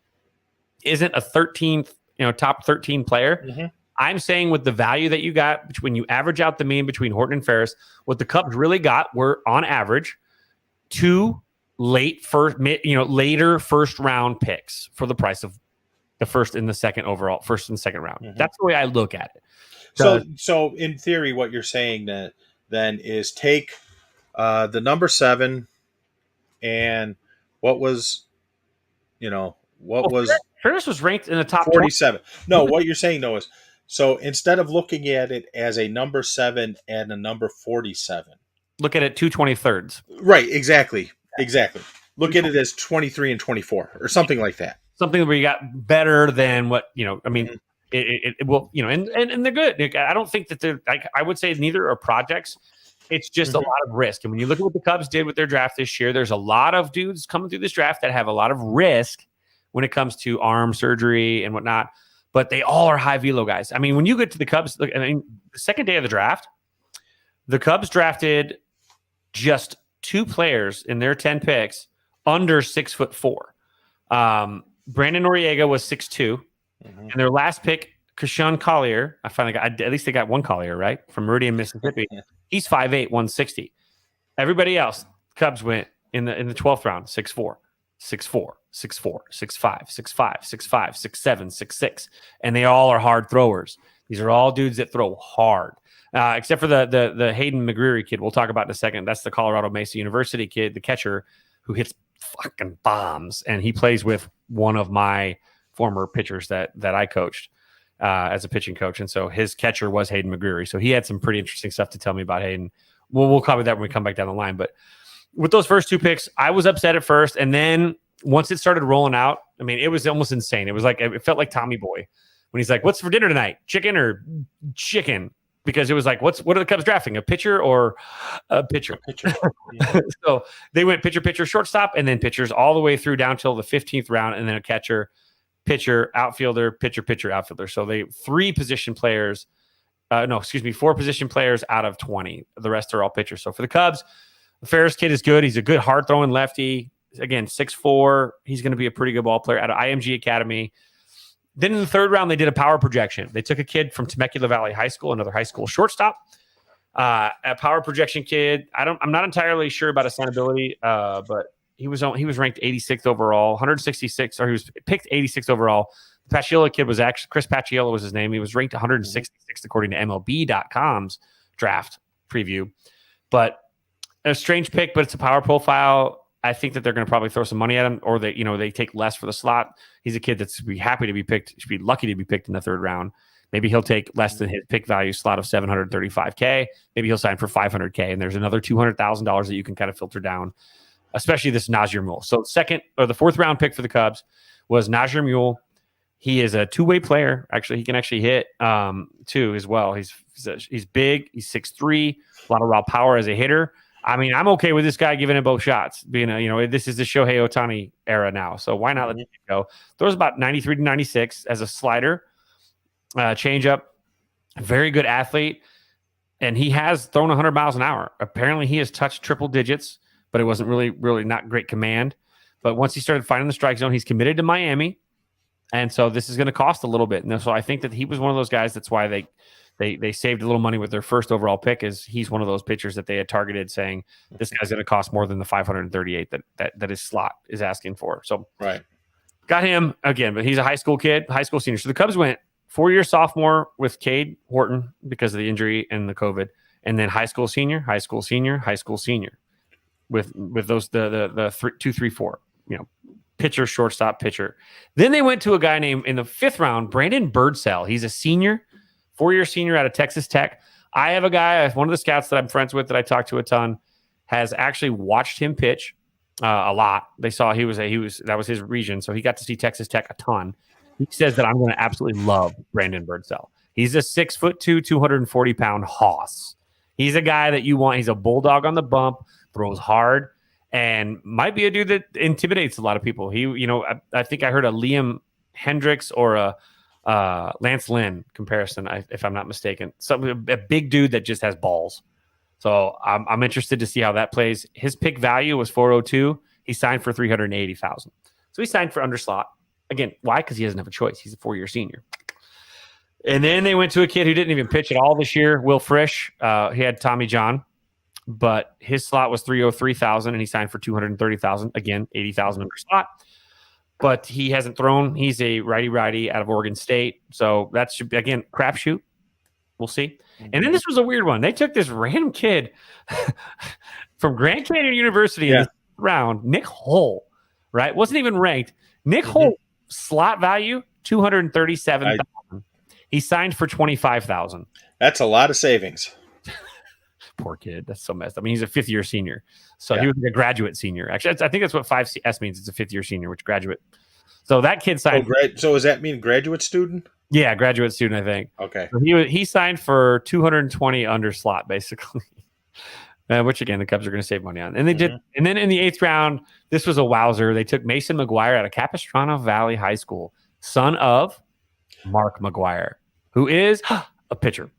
isn't a 13th, top 13 player. Mm-hmm. I'm saying with the value that you got when you average out the mean between Horton and Ferris, what the Cubs really got were on average two later first round picks for the price of the first and the second overall, first and second round. Mm-hmm. That's the way I look at it. So in theory, what you're saying then is take the number 7 and what was Ferris was ranked in the top 47. 20. No, what you're saying though is, so instead of looking at it as a number 7 and a number 47, look at it 2/23. Right, exactly. Look at it as 23 and 24 or something like that. Something where you got better than what, I mean, mm-hmm. it will, and they're good. I don't think that they're, I would say neither are projects. It's just mm-hmm. a lot of risk. And when you look at what the Cubs did with their draft this year, there's a lot of dudes coming through this draft that have a lot of risk when it comes to arm surgery and whatnot, but they all are high velo guys. I mean, when you get to the Cubs, the second day of the draft, the Cubs drafted just 2 players in their 10 picks under 6'4". Brandon Noriega was 6'2", mm-hmm. and their last pick, Kashawn Collier, I finally got, at least they got one Collier, right? From Meridian, Mississippi. He's 5'8", 160. Everybody else, Cubs went in the 12th round, 6'4", 6'4", 6'4", 6'5", 6'5", 6'5", 6'7", 6'6", and they all are hard throwers. These are all dudes that throw hard. Except for the Hayden McGreary kid we'll talk about in a second. That's the Colorado Mesa University kid, the catcher, who hits fucking bombs, and he plays with one of my former pitchers that I coached as a pitching coach, and so his catcher was Hayden McGreary. So he had some pretty interesting stuff to tell me about Hayden. We'll cover that when we come back down the line. But with those first 2 picks, I was upset at first, and then once it started rolling out, I mean, it was almost insane. It was like, it felt like Tommy Boy when he's like, "What's for dinner tonight? Chicken or chicken?" Because it was like, what are the Cubs drafting? A pitcher or a pitcher? Yeah. So they went pitcher, shortstop, and then pitchers all the way through down till the 15th round, and then a catcher, pitcher, outfielder, pitcher, outfielder. So 4 position players out of 20. The rest are all pitchers. So for the Cubs, the Ferris kid is good. He's a good hard throwing lefty. Again, 6'4". He's going to be a pretty good ball player out of IMG Academy. Then in the 3rd round, they did a power projection. They took a kid from Temecula Valley High School, another high school shortstop, a power projection kid. I'm not entirely sure about his signability, but he was ranked 86th overall, 166, or he was picked 86th overall. The Paciolo kid was actually Chris Paciolo was his name. He was ranked 166th according to MLB.com's draft preview. But a strange pick, but it's a power profile. I think that they're going to probably throw some money at him, or they take less for the slot. He's a kid that's be happy to be picked, should be lucky to be picked in the 3rd round. Maybe he'll take less than his pick value slot of $735K. Maybe he'll sign for $500K, and there's another $200,000 that you can kind of filter down, especially this Nazir Mule. So the 4th round pick for the Cubs was Nazir Mule. He is a 2-way player. Actually, he can actually hit too as well. He's big. He's 6'3", a lot of raw power as a hitter. I mean, I'm okay with this guy giving it both shots. Being this is the Shohei Ohtani era now, so why not let him go? Throws about 93 to 96 as a slider, changeup. Very good athlete. And he has thrown 100 miles an hour. Apparently, he has touched triple digits, but it wasn't really not great command. But once he started finding the strike zone, he's committed to Miami. And so this is going to cost a little bit. And so I think that he was one of those guys. That's why they saved a little money with their first overall pick. Is he's one of those pitchers that they had targeted, saying this guy's going to cost more than the 538 that his slot is asking for. So got him again, but he's a high school kid, high school senior. So the Cubs went 4-year sophomore with Kade Horton because of the injury and the COVID, and then high school senior, high school senior, high school senior with those the 2, 3, 4. Pitcher, shortstop, pitcher. Then they went to a guy named in the 5th round, Brandon Birdsall. He's a senior, 4-year senior out of Texas Tech. I have a guy, one of the scouts that I'm friends with that I talk to a ton, has actually watched him pitch a lot. They saw that was his region, so he got to see Texas Tech a ton. He says that I'm going to absolutely love Brandon Birdsall. He's a 6'2", 240-pound hoss. He's a guy that you want. He's a bulldog on the bump, throws hard, and might be a dude that intimidates a lot of people. I think I heard a Liam Hendricks or a Lance Lynn comparison, if I'm not mistaken. A big dude that just has balls. So I'm interested to see how that plays. His pick value was 402. He signed for 380,000. So he signed for underslot. Again, why? Because he doesn't have a choice. He's a 4-year senior. And then they went to a kid who didn't even pitch at all this year, Will Frisch. He had Tommy John. But his slot was 303,000, and he signed for 230,000. Again, 80,000 under slot. But he hasn't thrown. He's a righty out of Oregon State. So that should be, again, crapshoot. We'll see. And then this was a weird one. They took this random kid from Grand Canyon University in the round, Nick Hull, right? Wasn't even ranked. Nick Hull slot value, 237,000. He signed for 25,000. That's a lot of savings. Poor kid. That's so messed up. I mean, he's a 5th-year senior. So he was a graduate senior. Actually, I think that's what 5S means. It's a 5th-year senior, which graduate. So that kid signed. So does that mean graduate student? Yeah, graduate student, I think. Okay. So he signed for 220 under slot, basically. Which, again, the Cubs are going to save money on. And they did. And then in the 8th round, this was a wowzer. They took Mason McGuire out of Capistrano Valley High School, son of Mark McGuire, who is a pitcher.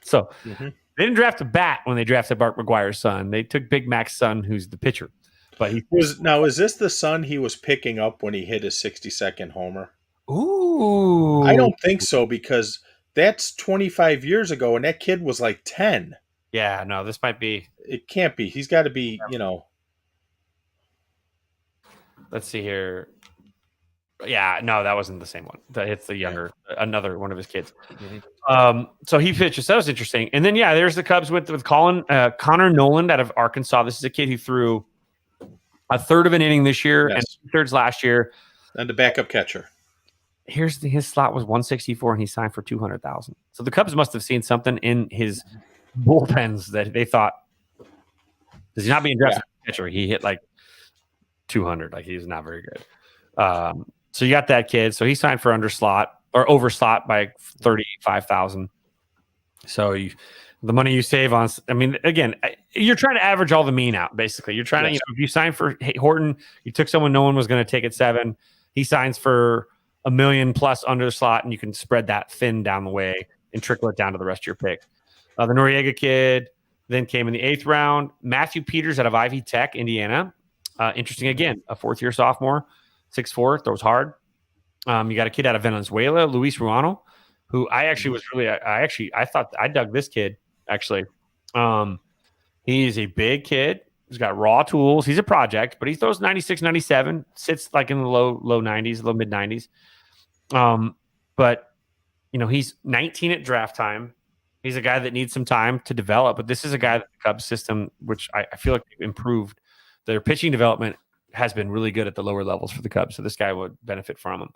So they didn't draft a bat when they drafted Mark McGuire's son. They took Big Mac's son, who's the pitcher. But is this the son he was picking up when he hit his 62nd homer? Ooh. I don't think so, because that's 25 years ago, and that kid was like 10. Yeah, no, this might be. It can't be. He's got to be, Let's see here. Yeah, no, that wasn't the same one. It's the younger, another one of his kids. So he pitches. That was interesting. And then, there's the Cubs with Connor Nolan out of Arkansas. This is a kid who threw a third of an inning this year and 2/3 last year. And the backup catcher. His slot was 164, and he signed for 200,000. So the Cubs must have seen something in his bullpens that they thought, does he not being drafted catcher? He hit like 200. Like, he's not very good. So you got that kid. So he signed for under slot or over slot by 35,000. So the money you save on, I mean, again, you're trying to average all the mean out. Basically, you're trying to, if you sign for Horton, you took someone no one was going to take at 7. He signs for $1 million plus under the slot, and you can spread that thin down the way and trickle it down to the rest of your pick. The Noriega kid then came in the 8th round. Matthew Peters out of Ivy Tech, Indiana. Interesting again, a 4th-year sophomore. 6'4", throws hard. You got a kid out of Venezuela, Luis Ruano, who I actually was really, I thought I dug this kid, actually. He's a big kid. He's got raw tools. He's a project, but he throws 96, 97, sits like in the low 90s, low mid 90s. But, he's 19 at draft time. He's a guy that needs some time to develop, but this is a guy that the Cubs system, which I feel like they've improved. Their pitching development has been really good at the lower levels for the Cubs, so this guy would benefit from him.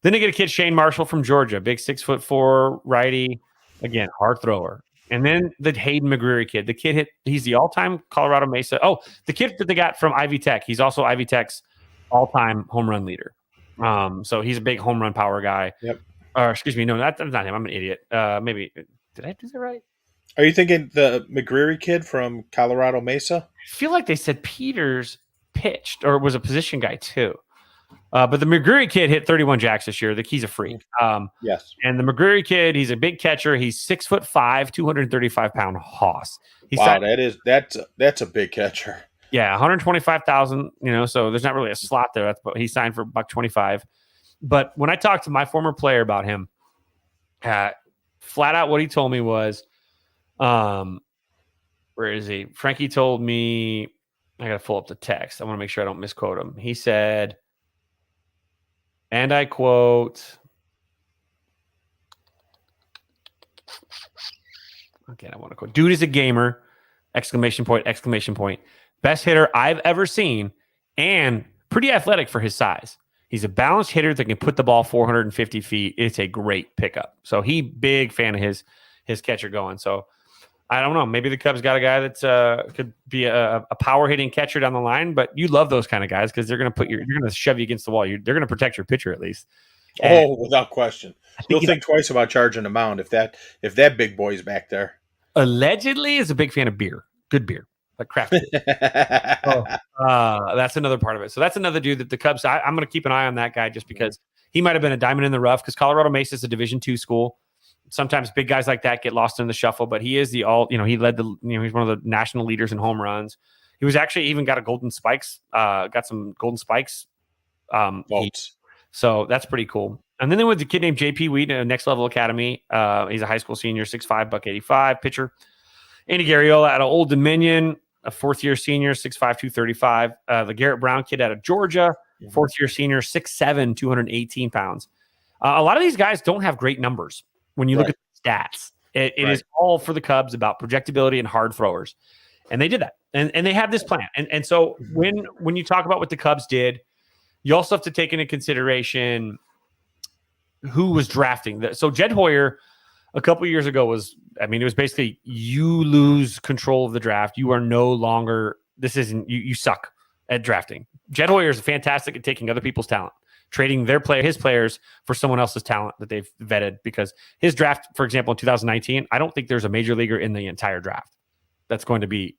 Then they get a kid, Shane Marshall from Georgia, big 6'4" righty, again, hard thrower. And then the Hayden McGreary kid. The kid he's the all-time Colorado Mesa. Oh, the kid that they got from Ivy Tech. He's also Ivy Tech's all-time home run leader. So he's a big home run power guy. Yep. Or excuse me, no, that's not him. I'm an idiot. Maybe did I do that right? Are you thinking the McGreary kid from Colorado Mesa? I feel like they said Peters pitched or was a position guy too. But the McGreary kid hit 31 jacks this year. He's a freak. Yes. And the McGreary kid, he's a big catcher. He's 6'5", 235-pound hoss. Wow, that's a big catcher. Yeah, 125,000. So there's not really a slot there. He signed for $125. But when I talked to my former player about him, flat out what he told me was, where is he? Frankie told me, I got to pull up the text. I want to make sure I don't misquote him. He said, and I quote, again, I want to quote, dude is a gamer, exclamation point, exclamation point. Best hitter I've ever seen and pretty athletic for his size. He's a balanced hitter that can put the ball 450 feet. It's a great pickup. So big fan of his catcher going. So I don't know. Maybe the Cubs got a guy that could be a power hitting catcher down the line, but you love those kind of guys because they're going to shove you against the wall. They're going to protect your pitcher at least. And without question. You'll think twice about charging a mound if that big boy's back there. Allegedly is a big fan of beer. Good beer. Like craft beer. That's another part of it. So that's another dude that the Cubs, I'm going to keep an eye on that guy just because he might have been a diamond in the rough because Colorado Mesa is a Division II school. Sometimes big guys like that get lost in the shuffle, but he is he led he's one of the national leaders in home runs. He was actually even got some golden spikes. So that's pretty cool. And then there was a kid named JP Wheat at Next Level Academy. He's a high school senior, 6'5", $185 pitcher. Andy Garriola out of Old Dominion, a fourth-year senior, 6'5", 235. The Garrett Brown kid out of Georgia, fourth-year senior, 6'7", 218 pounds. A lot of these guys don't have great numbers when you look at the stats. It is all for the Cubs about projectability and hard throwers. And they did that. And they have this plan. And so when you talk about what the Cubs did, you also have to take into consideration who was drafting. So Jed Hoyer a couple of years ago it was basically you lose control of the draft. You are no longer, you suck at drafting. Jed Hoyer is fantastic at taking other people's talent, trading his players for someone else's talent that they've vetted because his draft, for example, in 2019, I don't think there's a major leaguer in the entire draft that's going to be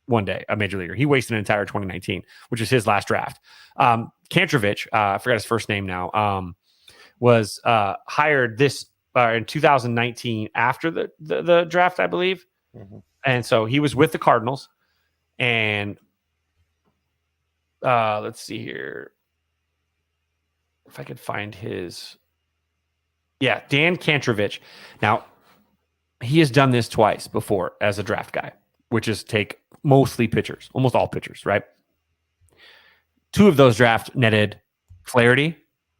one day a major leaguer. He wasted an entire 2019, which is his last draft. Kantrovich, I forgot his first name now, was hired in 2019 after the draft, I believe. Mm-hmm. And so he was with the Cardinals. And let's see here. If I could find his. Yeah, Dan Kantrovich. Now, he has done this twice before as a draft guy, which is take mostly pitchers, almost all pitchers, right? Two of those drafts netted Flaherty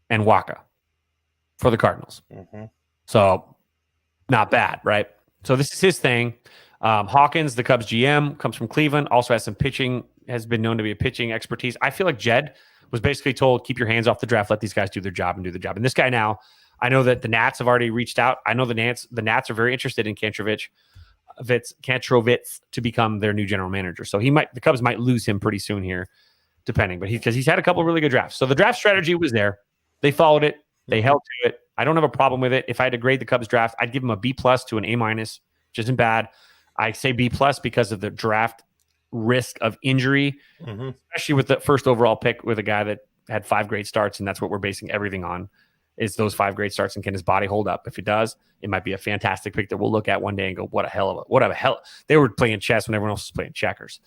and Waka for the Cardinals. Mm-hmm. So not bad, right? So this is his thing. Hawkins, the Cubs GM, comes from Cleveland, also has some pitching, has been known to be a pitching expertise. I feel like Jed was basically told, keep your hands off the draft, let these guys do their job and do the job. And this guy now, I know that the Nats have already reached out. I know the Nats are very interested in Kantrovich to become their new general manager. So the Cubs might lose him pretty soon here, depending. But because he's had a couple of really good drafts. So the draft strategy was there. They followed it. They held to it. I don't have a problem with it. If I had to grade the Cubs draft, I'd give them a B+ to an A-, which isn't bad. I say B+ because of the draft risk of injury, especially with the first overall pick with a guy that had 5 great starts, and that's what we're basing everything on, is those 5 great starts, and can his body hold up? If it does, it might be a fantastic pick that we'll look at one day and go, what a hell. They were playing chess when everyone else was playing checkers.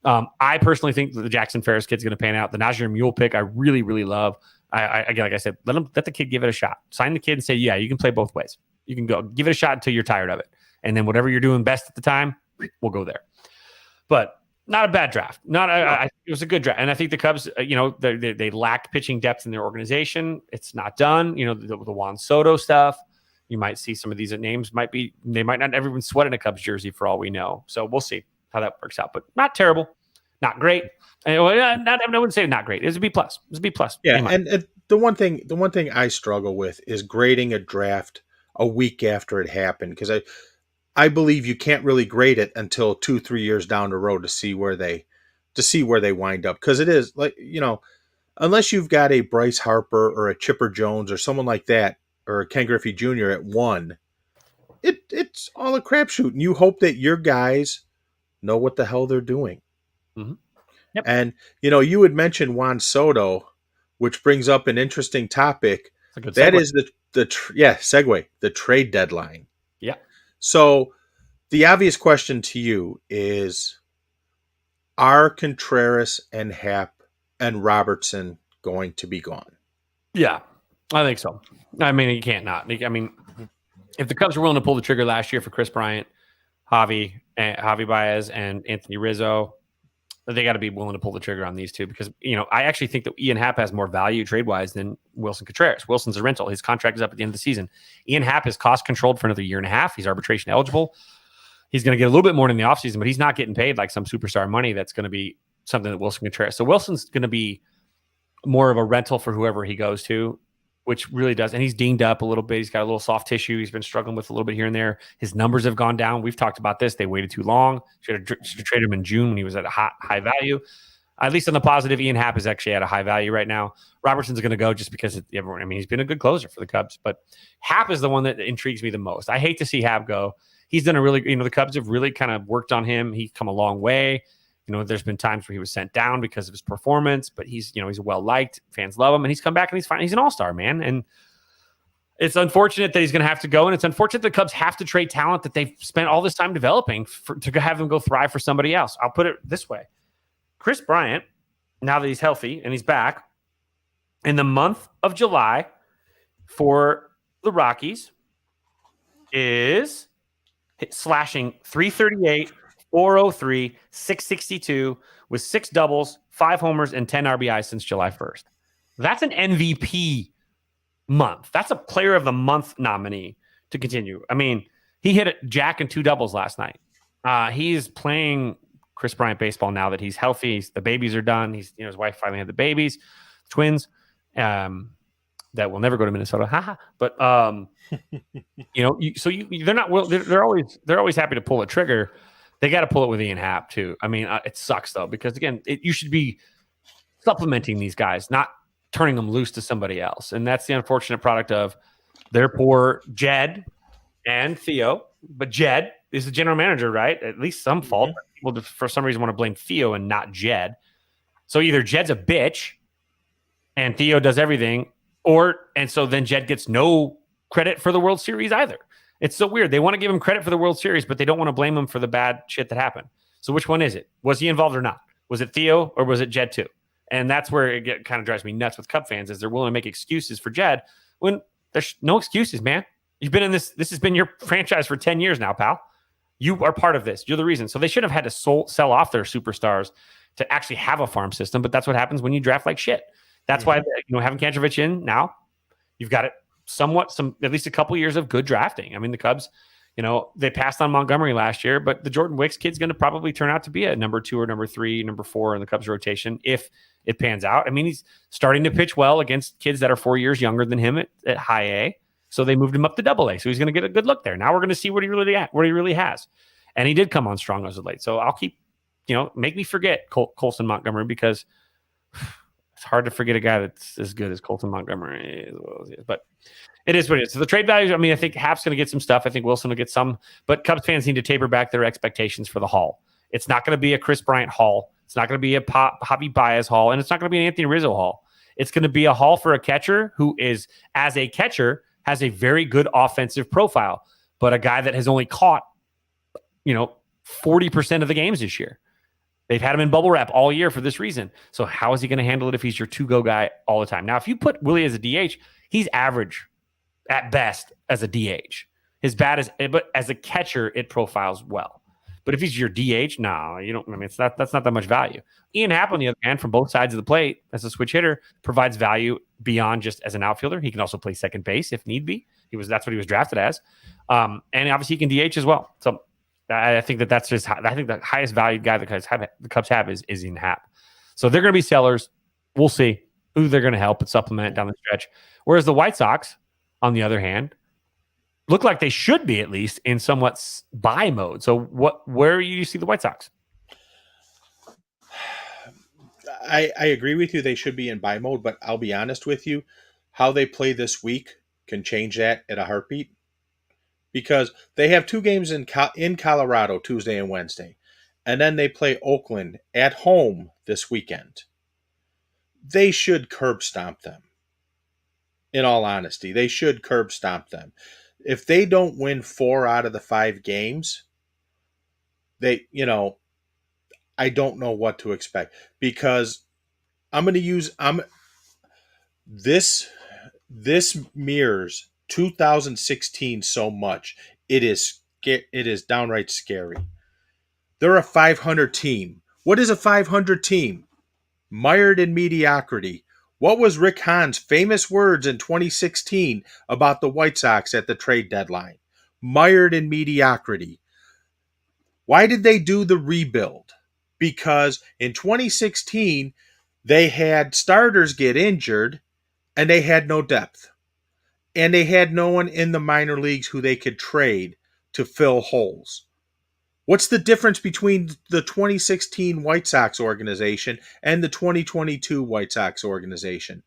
I personally think that the Jackson Ferris kid's going to pan out. The Najir Mule pick, I really, really love. Again, like I said, let the kid give it a shot. Sign the kid and say, yeah, you can play both ways. You can go give it a shot until you're tired of it. And then whatever you're doing best at the time, we'll go there. But not a bad draft. It was a good draft. And I think the Cubs, they lacked pitching depth in their organization. It's not done. The Juan Soto stuff. You might see some of these names they might not everyone sweat in a Cubs jersey for all we know. So we'll see how that works out. But not terrible, not great. I wouldn't say not great. It was a B+. It was a B+. Yeah, and the one thing I struggle with is grading a draft a week after it happened, because I believe you can't really grade it until 2-3 years down the road to see where they wind up, because it is like, unless you've got a Bryce Harper or a Chipper Jones or someone like that, or a Ken Griffey Jr. at 1, it's all a crapshoot, and you hope that your guys know what the hell they're doing. Mm-hmm. Yep. And you had mentioned Juan Soto. which brings up an interesting topic. It's a good That segue. is the trade deadline. Yeah. So the obvious question to you is, are Contreras and Happ and Robertson going to be gone? Yeah, I think so. I mean, you can't not. I mean, if the Cubs were willing to pull the trigger last year for Chris Bryant, Javi Baez, and Anthony Rizzo, they got to be willing to pull the trigger on these two because, I actually think that Ian Happ has more value trade-wise than Wilson Contreras. Wilson's a rental. His contract is up at the end of the season. Ian Happ is cost-controlled for another year and a half. He's arbitration eligible. He's going to get a little bit more in the offseason, but he's not getting paid like some superstar money that's going to be something that Wilson Contreras. So Wilson's going to be more of a rental for whoever he goes to, which really does. And he's dinged up a little bit. He's got a little soft tissue. He's been struggling with a little bit here and there. His numbers have gone down. We've talked about this. They waited too long. Should have traded him in June when he was at a high value. At least on the positive, Ian Happ is actually at a high value right now. Robertson's going to go just because he's been a good closer for the Cubs, but Happ is the one that intrigues me the most. I hate to see Happ go. He's done a really, the Cubs have really kind of worked on him. He's come a long way. There's been times where he was sent down because of his performance, but he's well liked. Fans love him, and he's come back and he's fine. He's an all-star, man. And it's unfortunate that he's going to have to go, and it's unfortunate the Cubs have to trade talent that they've spent all this time developing to have him go thrive for somebody else. I'll put it this way: Chris Bryant, now that he's healthy and he's back, in the month of July for the Rockies is slashing 338, 403, 662 with 6 doubles, 5 homers, and 10 RBIs since July 1st. That's an MVP month. That's a player of the month nominee to continue. I mean, he hit a jack and 2 doubles last night. He's playing Chris Bryant baseball now that he's healthy. The babies are done. His wife finally had the babies, twins. That will never go to Minnesota. Haha. But they're not. Well, they're always happy to pull a trigger. They got to pull it with Ian Happ too. I mean, it sucks though because again, you should be supplementing these guys, not turning them loose to somebody else. And that's the unfortunate product of their poor Jed and Theo. But Jed is the general manager, right? At least some fault. Mm-hmm. People for some reason want to blame Theo and not Jed. So either Jed's a bitch and Theo does everything, and so then Jed gets no credit for the World Series either. It's so weird. They want to give him credit for the World Series, but they don't want to blame him for the bad shit that happened. So which one is it? Was he involved or not? Was it Theo or was it Jed too? And that's where it kind of drives me nuts with Cub fans is they're willing to make excuses for Jed when there's no excuses, man. You've been in this. This has been your franchise for 10 years now, pal. You are part of this. You're the reason. So they should have had to sell off their superstars to actually have a farm system. But that's what happens when you draft like shit. That's why having Kantrovic in now, you've got it at least a couple years of good drafting. I mean, the Cubs, they passed on Montgomery last year, but the Jordan Wicks kid's going to probably turn out to be a number 2 or number 3, number 4 in the Cubs rotation if it pans out. I mean, he's starting to pitch well against kids that are 4 years younger than him at high A. So they moved him up to double A. So he's going to get a good look there. Now we're going to see what he really has. And he did come on strong as of late. So I'll keep, make me forget Colson Montgomery because it's hard to forget a guy that's as good as Colton Montgomery is. But it is what it is. So the trade values, I mean, I think Happ's going to get some stuff. I think Wilson will get some. But Cubs fans need to taper back their expectations for the haul. It's not going to be a Chris Bryant haul. It's not going to be a Javi Baez haul. And it's not going to be an Anthony Rizzo haul. It's going to be a haul for a catcher who is, as a catcher, has a very good offensive profile. But a guy that has only caught, 40% of the games this year. They've had him in bubble wrap all year for this reason. So how is he going to handle it if he's your to-go guy all the time? Now, if you put Willie as a DH, he's average at best as a DH. His bat is, but as a catcher, it profiles well. But if he's your DH, no, you don't. I mean, that's not that much value. Ian Happ, on the other hand, from both sides of the plate as a switch hitter, provides value beyond just as an outfielder. He can also play second base if need be. That's what he was drafted as, and obviously he can DH as well. So I think that's just. I think the highest valued guy the Cubs have is Ian Happ. So they're going to be sellers. We'll see who they're going to help and supplement down the stretch. Whereas the White Sox, on the other hand, look like they should be at least in somewhat buy mode. So where do you see the White Sox? I agree with you. They should be in buy mode, but I'll be honest with you. How they play this week can change that at a heartbeat because they have 2 games in Colorado, Tuesday and Wednesday. And then they play Oakland at home this weekend. they should curb stomp them. In all honesty, they should curb stomp them. If they don't win 4 out of the 5 games, I don't know what to expect, because this mirrors 2016 so much. It is downright scary. They're a 500 team. What is a 500 team? Mired in mediocrity. What was Rick Hahn's famous words in 2016 about the White Sox at the trade deadline? Mired in mediocrity. Why did they do the rebuild? Because in 2016, they had starters get injured and they had no depth. And they had no one in the minor leagues who they could trade to fill holes. What's the difference between the 2016 White Sox organization and the 2022 White Sox organization?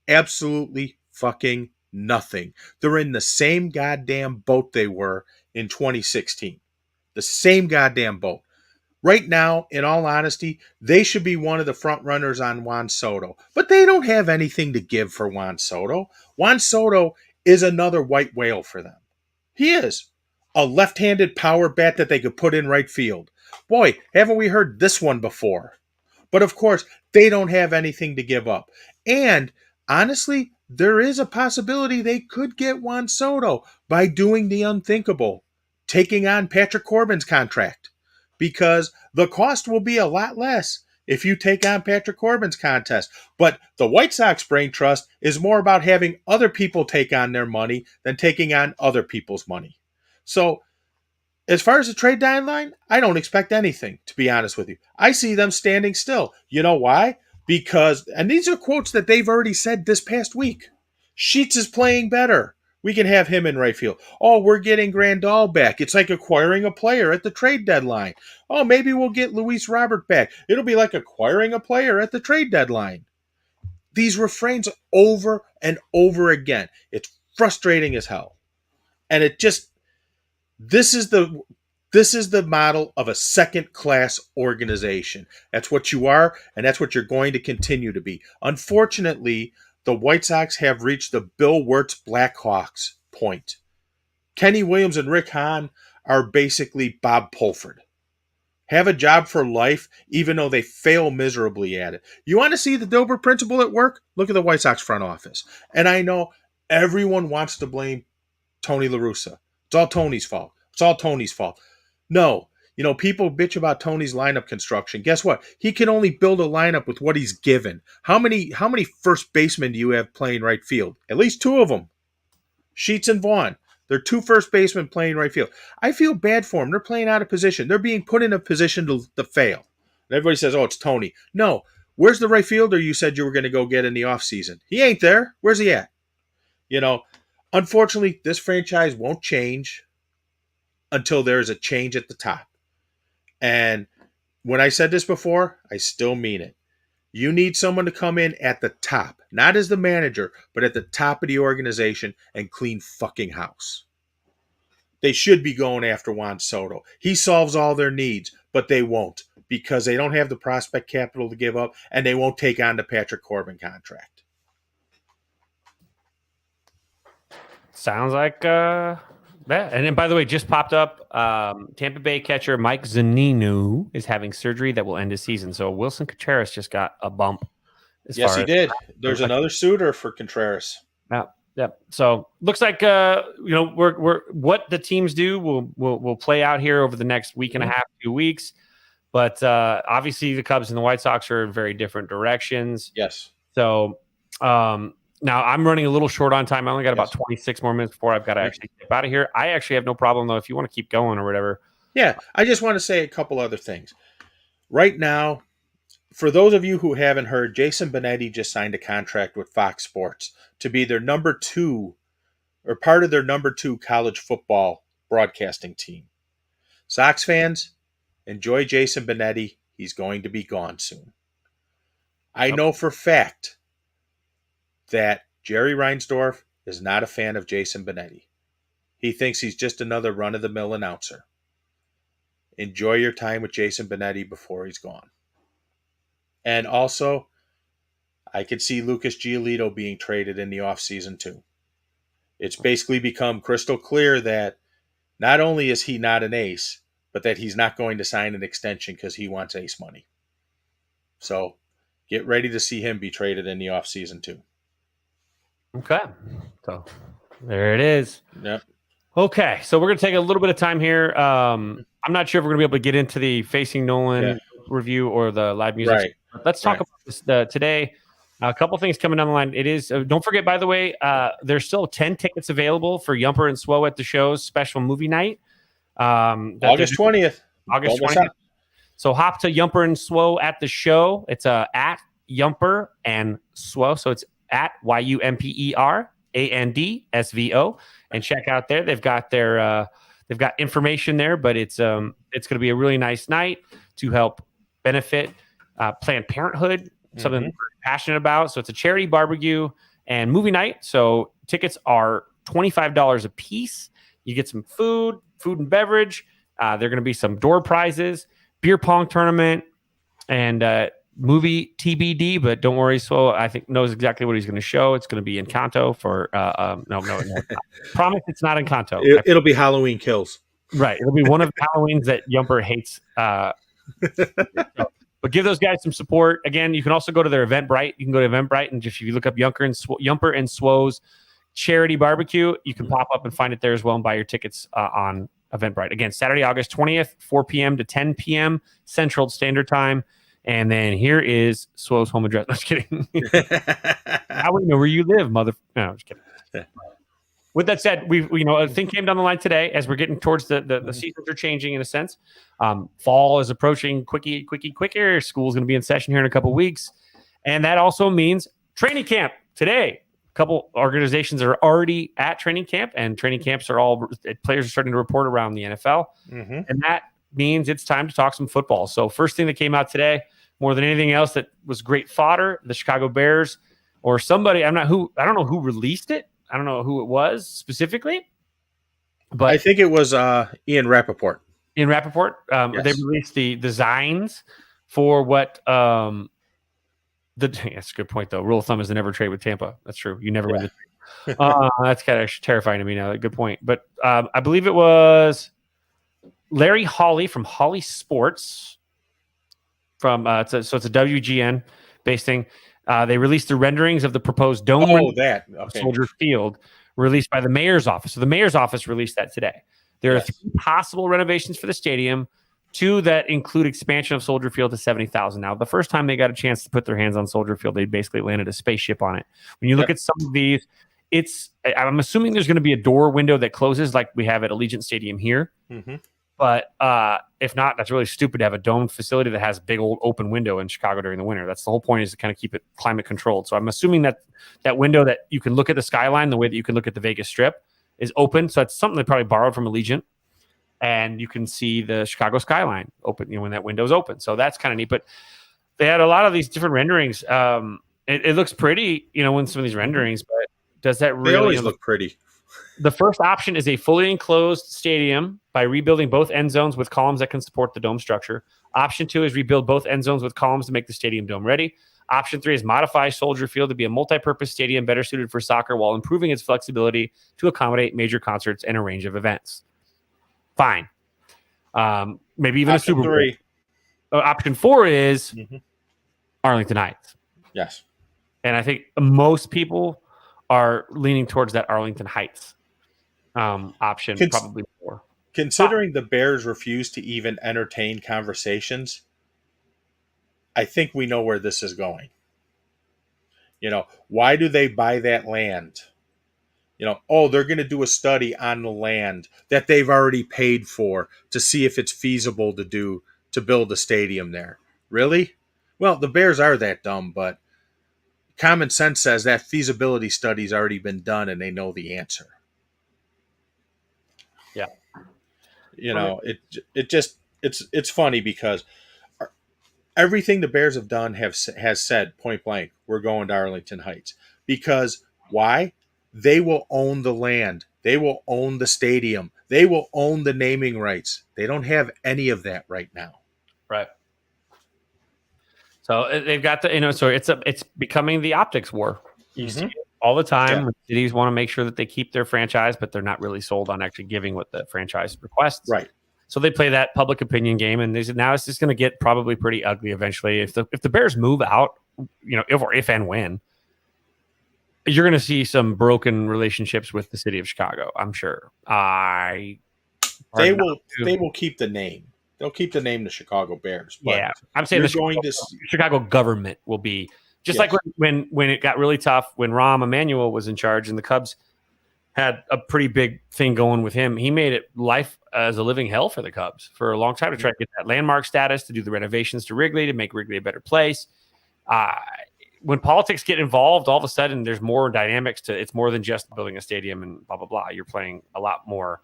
Absolutely fucking nothing. They're in the same goddamn boat they were in 2016. The same goddamn boat. Right now, in all honesty, they should be one of the front runners on Juan Soto. But they don't have anything to give for Juan Soto. Juan Soto is another white whale for them. He is. A left-handed power bat that they could put in right field. Boy, haven't we heard this one before? But of course, they don't have anything to give up. And honestly, there is a possibility they could get Juan Soto by doing the unthinkable, taking on Patrick Corbin's contract, because the cost will be a lot less if you take on Patrick Corbin's contest. But the White Sox brain trust is more about having other people take on their money than taking on other people's money. So, as far as the trade deadline, I don't expect anything, to be honest with you. I see them standing still. You know why? Because, and these are quotes that they've already said this past week, Sheets is playing better. We can have him in right field. Oh, we're getting Grandal back. It's like acquiring a player at the trade deadline. Oh, maybe we'll get Luis Robert back. It'll be like acquiring a player at the trade deadline. These refrains over and over again. It's frustrating as hell. And it just, this is the model of a second-class organization. That's what you are, and that's what you're going to continue to be. Unfortunately, the White Sox have reached the Bill Wirtz Blackhawks point. Kenny Williams and Rick Hahn are basically Bob Pulford. Have a job for life, even though they fail miserably at it. You want to see the Dilbert principle at work? Look at the White Sox front office. And I know everyone wants to blame Tony La Russa. It's all Tony's fault. It's all Tony's fault. No. People bitch about Tony's lineup construction. Guess what? He can only build a lineup with what he's given. How many first basemen do you have playing right field? At least 2 of them. Sheets and Vaughn. They're 2 first basemen playing right field. I feel bad for them. They're playing out of position. They're being put in a position to fail. And everybody says, oh, it's Tony. No. Where's the right fielder you said you were going to go get in the offseason? He ain't there. Where's he at? Unfortunately, this franchise won't change until there is a change at the top. And when I said this before, I still mean it. You need someone to come in at the top, not as the manager, but at the top of the organization and clean fucking house. They should be going after Juan Soto. He solves all their needs, but they won't, because they don't have the prospect capital to give up, and they won't take on the Patrick Corbin contract. Sounds like that. And then, by the way, just popped up. Tampa Bay catcher Mike Zunino is having surgery that will end his season. So Wilson Contreras just got a bump. Yes, he did. There's another suitor for Contreras. Yeah. So looks like we're what the teams do will play out here over the next week and a half, 2 weeks. But obviously, the Cubs and the White Sox are in very different directions. Yes. So. Now, I'm running a little short on time. I only got about 26 more minutes before I've got to actually get out of here. I actually have no problem, though, if you want to keep going or whatever. Yeah, I just want to say a couple other things. Right now, for those of you who haven't heard, Jason Benetti just signed a contract with Fox Sports to be their number 2 or part of their number 2 college football broadcasting team. Sox fans, enjoy Jason Benetti. He's going to be gone soon. I know for fact that Jerry Reinsdorf is not a fan of Jason Benetti. He thinks he's just another run-of-the-mill announcer. Enjoy your time with Jason Benetti before he's gone. And also, I could see Lucas Giolito being traded in the offseason too. It's basically become crystal clear that not only is he not an ace, but that he's not going to sign an extension because he wants ace money. So get ready to see him be traded in the offseason too. Okay. So there it is. Yep. Okay. So we're going to take a little bit of time here. I'm not sure if we're going to be able to get into the Facing Nolan review or the live music. Right. Let's talk about this today. A couple things coming down the line. It is, don't forget, by the way, there's still 10 tickets available for Yumper and Swow at the show's special movie night. August 20th. August 20th. So hop to Yumper and Swow at the show. It's at Yumper and Swow. So it's at YUMPERANDSVO, and check out there. They've got their they've got information there, but it's going to be a really nice night to help benefit Planned Parenthood, something we're passionate about. So it's a charity barbecue and movie night. So tickets are $25 a piece. You get some food and beverage. There are going to be some door prizes, beer pong tournament, and movie TBD. But don't worry, so I think knows exactly what he's going to show. It's going to be Encanto for no. Promise it's not Encanto. It'll be Halloween Kills. Right. It'll be one of the Halloweens that Yumper hates. But give those guys some support. Again, you can also go to their Eventbrite. You can go to Eventbrite, and if you look up Yumper and Swow's charity barbecue, you can pop up and find it there as well and buy your tickets on Eventbrite. Again, Saturday, August 20th, 4 p.m. to 10 p.m. Central Standard Time. And then here is Swow's home address. No, just kidding. How do we know where you live, mother? No, I'm just kidding. With that said, a thing came down the line today as we're getting towards the seasons are changing in a sense. Fall is approaching quicker. School's going to be in session here in a couple weeks. And that also means training camp today. A couple organizations are already at training camp, and training camps players are starting to report around the NFL. And that means it's time to talk some football. So first thing that came out today, more than anything else that was great fodder, the Chicago Bears or somebody, I don't know who released it. I don't know who it was specifically, but I think it was Ian Rappaport. Yes. They released the designs for what that's a good point though. Rule of thumb is to never trade with Tampa. That's true. You never win the trade. That's kind of terrifying to me now. Good point. But I believe it was Larry Hawley from Hawley Sports. It's a WGN based thing. They released the renderings of the proposed dome Soldier Field, released by the mayor's office. So the mayor's office released that today. There are 3 possible renovations for the stadium, 2 that include expansion of Soldier Field to 70,000. Now, the first time they got a chance to put their hands on Soldier Field, they basically landed a spaceship on it. When you look at some of these, I'm assuming there's going to be a door window that closes like we have at Allegiant Stadium here. But if not, that's really stupid to have a domed facility that has a big old open window in Chicago during the winter. That's the whole point, is to kind of keep it climate controlled. So I'm assuming that window that you can look at the skyline the way that you can look at the Vegas Strip is open. So that's something they probably borrowed from Allegiant. And you can see the Chicago skyline open, when that window is open. So that's kind of neat. But they had a lot of these different renderings. It looks pretty, in some of these renderings, but does that really... They always look pretty. The first option is a fully enclosed stadium by rebuilding both end zones with columns that can support the dome structure. Option 2 is rebuild both end zones with columns to make the stadium dome ready. Option 3 is modify Soldier Field to be a multi-purpose stadium better suited for soccer while improving its flexibility to accommodate major concerts and a range of events. Fine. Maybe even option a Super 3. Bowl. Option 4 is Arlington Heights. Yes. And I think most people are leaning towards that Arlington Heights option, probably more. Considering the Bears refuse to even entertain conversations, I think we know where this is going. Why do they buy that land? They're going to do a study on the land that they've already paid for to see if it's feasible to build a stadium there. Really? Well, the Bears are that dumb, but common sense says that feasibility study's already been done and they know the answer. Yeah. It's funny because everything the Bears have done has said point blank, we're going to Arlington Heights. Because why? They will own the land. They will own the stadium. They will own the naming rights. They don't have any of that right now. Right. So they've got the, so it's becoming the optics war. You see it all the time. Yeah. Cities want to make sure that they keep their franchise, but they're not really sold on actually giving what the franchise requests. Right. So they play that public opinion game, and they said now it's just going to get probably pretty ugly eventually. If the Bears move out, if and when, you're going to see some broken relationships with the city of Chicago. I'm sure. They will keep the name. They'll keep the name the Chicago Bears. But yeah, I'm saying the Chicago government will be just like when it got really tough when Rahm Emanuel was in charge and the Cubs had a pretty big thing going with him. He made it life as a living hell for the Cubs for a long time to try to get that landmark status, to do the renovations to Wrigley, to make Wrigley a better place. When politics get involved, all of a sudden there's more dynamics to it's more than just building a stadium and blah, blah, blah. You're playing a lot more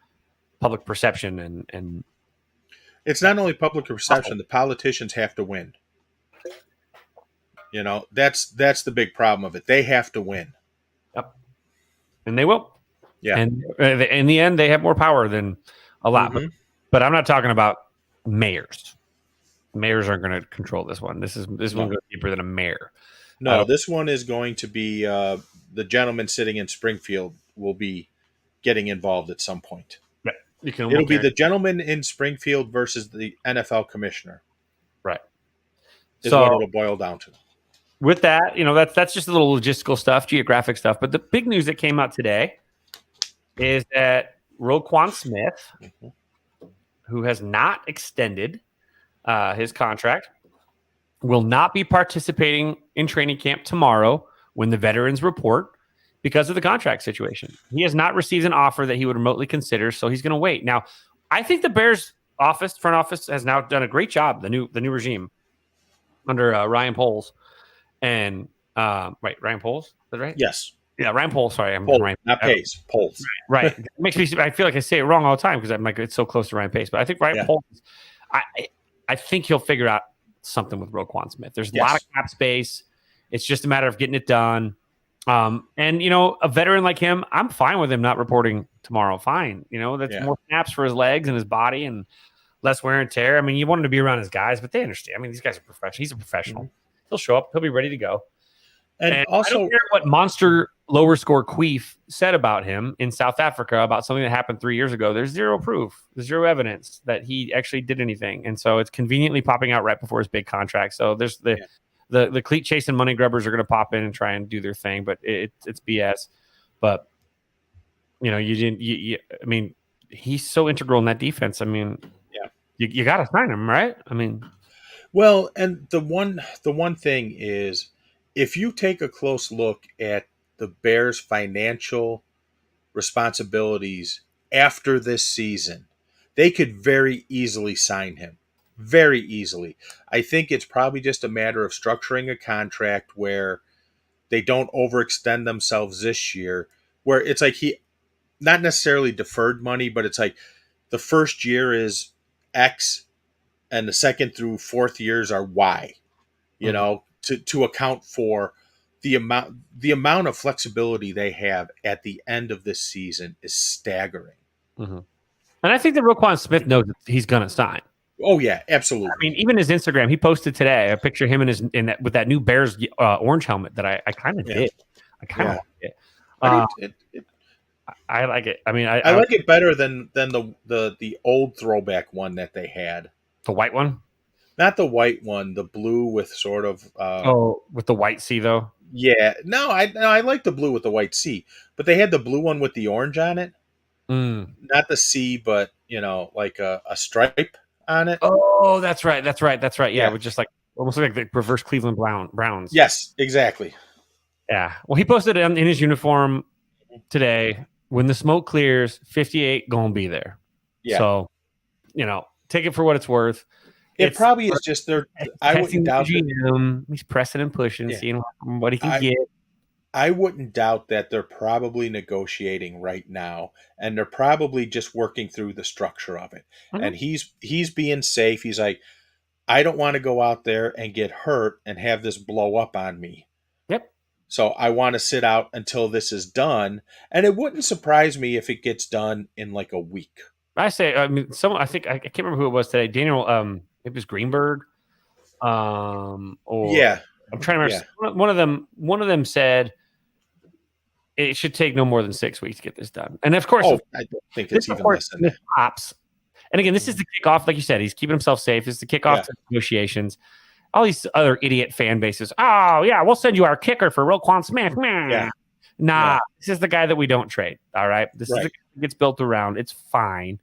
public perception and it's not only public perception, the politicians have to win. That's the big problem of it. They have to win. Yep. And they will. Yeah. And in the end, they have more power than a lot. But I'm not talking about mayors. Mayors aren't going to control this one. This one goes deeper than a mayor. No, this one is going to be the gentleman sitting in Springfield will be getting involved at some point. Right. It'll be the gentleman in Springfield versus the NFL commissioner. Right. Is what it'll boil down to. With that, that's just a little logistical stuff, geographic stuff. But the big news that came out today is that Roquan Smith, who has not extended his contract, will not be participating in training camp tomorrow when the veterans report because of the contract situation. He has not received an offer that he would remotely consider, so he's going to wait. Now, I think the Bears front office has now done a great job, the new regime under Ryan Poles. And Ryan Poles, is that right? Yes. Yeah, Ryan Poles. Sorry, I'm Poles, Ryan. Not Pace. Poles. Right. It makes me. I feel like I say it wrong all the time because I'm like it's so close to Ryan Pace. But I think Ryan Poles. I think he'll figure out something with Roquan Smith. There's a lot of cap space. It's just a matter of getting it done. And a veteran like him, I'm fine with him not reporting tomorrow. Fine. That's more snaps for his legs and his body and less wear and tear. I mean, you want him to be around his guys, but they understand. I mean, these guys are professional. He's a professional. He'll show up. He'll be ready to go. And also, I don't care what monster lower score queef said about him in South Africa about something that happened 3 years ago. There's zero proof. There's zero evidence that he actually did anything. And so it's conveniently popping out right before his big contract. So there's the cleat chasing money grubbers are going to pop in and try and do their thing, but it's BS. But I mean, he's so integral in that defense. I mean, you got to sign him, right? I mean, well, and the one thing is, if you take a close look at the Bears' financial responsibilities after this season, they could very easily sign him. Very easily. I think it's probably just a matter of structuring a contract where they don't overextend themselves this year, where it's like he not necessarily deferred money, but it's like the first year is X and the second through fourth years are Y, to account for the amount of flexibility they have at the end of this season is staggering. And I think that Roquan Smith knows that he's going to sign. Oh yeah, absolutely. I mean, even his Instagram, he posted today a picture of him with that new Bears orange helmet that I kind of did. I kind of like it. I like it. I mean, I like it better than the old throwback one that they had. The white one? Not the white one, the blue with sort of with the white C though. Yeah, no, I like the blue with the white C, but they had the blue one with the orange on it. Not the C, but like a stripe on it. Oh, that's right. Yeah, with just like almost like the reverse Cleveland Browns. Yes, exactly. Yeah. Well, he posted it in his uniform today. When the smoke clears, 58 gonna be there. Yeah. So, take it for what it's worth. It probably is just there. I wouldn't doubt that he's pressing and pushing, seeing what he can get. I wouldn't doubt that they're probably negotiating right now, and they're probably just working through the structure of it. And he's being safe. He's like, I don't want to go out there and get hurt and have this blow up on me. Yep. So I want to sit out until this is done. And it wouldn't surprise me if it gets done in like a week. I think I can't remember who it was today. Daniel, it was Greenberg Or Yeah. I'm trying to remember. Yeah. One of them said it should take no more than 6 weeks to get this done. And of course, Oh, I don't think it's even less than that. Pops. And again, this is the kickoff. Like you said, he's keeping himself safe. This is the kickoff to negotiations. All these other idiot fan bases. Oh, yeah, we'll send you our kicker for Roquan Smith. Yeah. Nah, this is the guy that we don't trade. All right. This is the guy that gets built around. It's fine.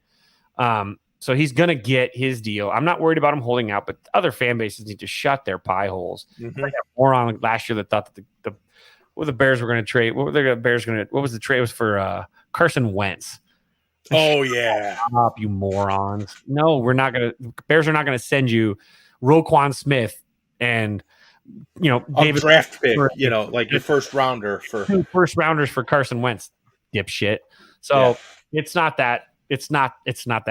So he's going to get his deal. I'm not worried about him holding out, but other fan bases need to shut their pie holes. Mm-hmm. Like that moron last year that thought that the Bears were going to trade. What was the trade? It was for Carson Wentz. Oh, yeah. Stop, you morons. No, Bears are not going to send you Roquan Smith and, David draft pick, like your first rounder for 2 first rounders for Carson Wentz, dipshit. So it's not that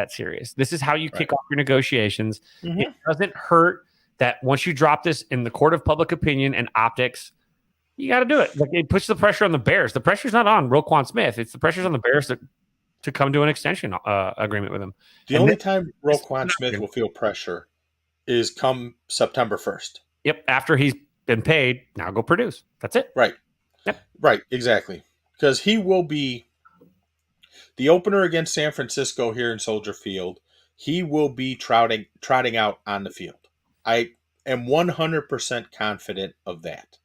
serious. This is how you kick off your negotiations. Mm-hmm. It doesn't hurt that once you drop this in the court of public opinion and optics, you got to do it. Like, it puts the pressure on the Bears. The pressure's not on Roquan Smith. It's the pressure's on the Bears to come to an extension agreement with him. The only time Roquan Smith will feel pressure is come September 1st. Yep. After he's been paid, now go produce. That's it. Right. Yep. Right. Exactly. Because he will be the opener against San Francisco here in Soldier Field. He will be trotting out on the field. I am 100% confident of that.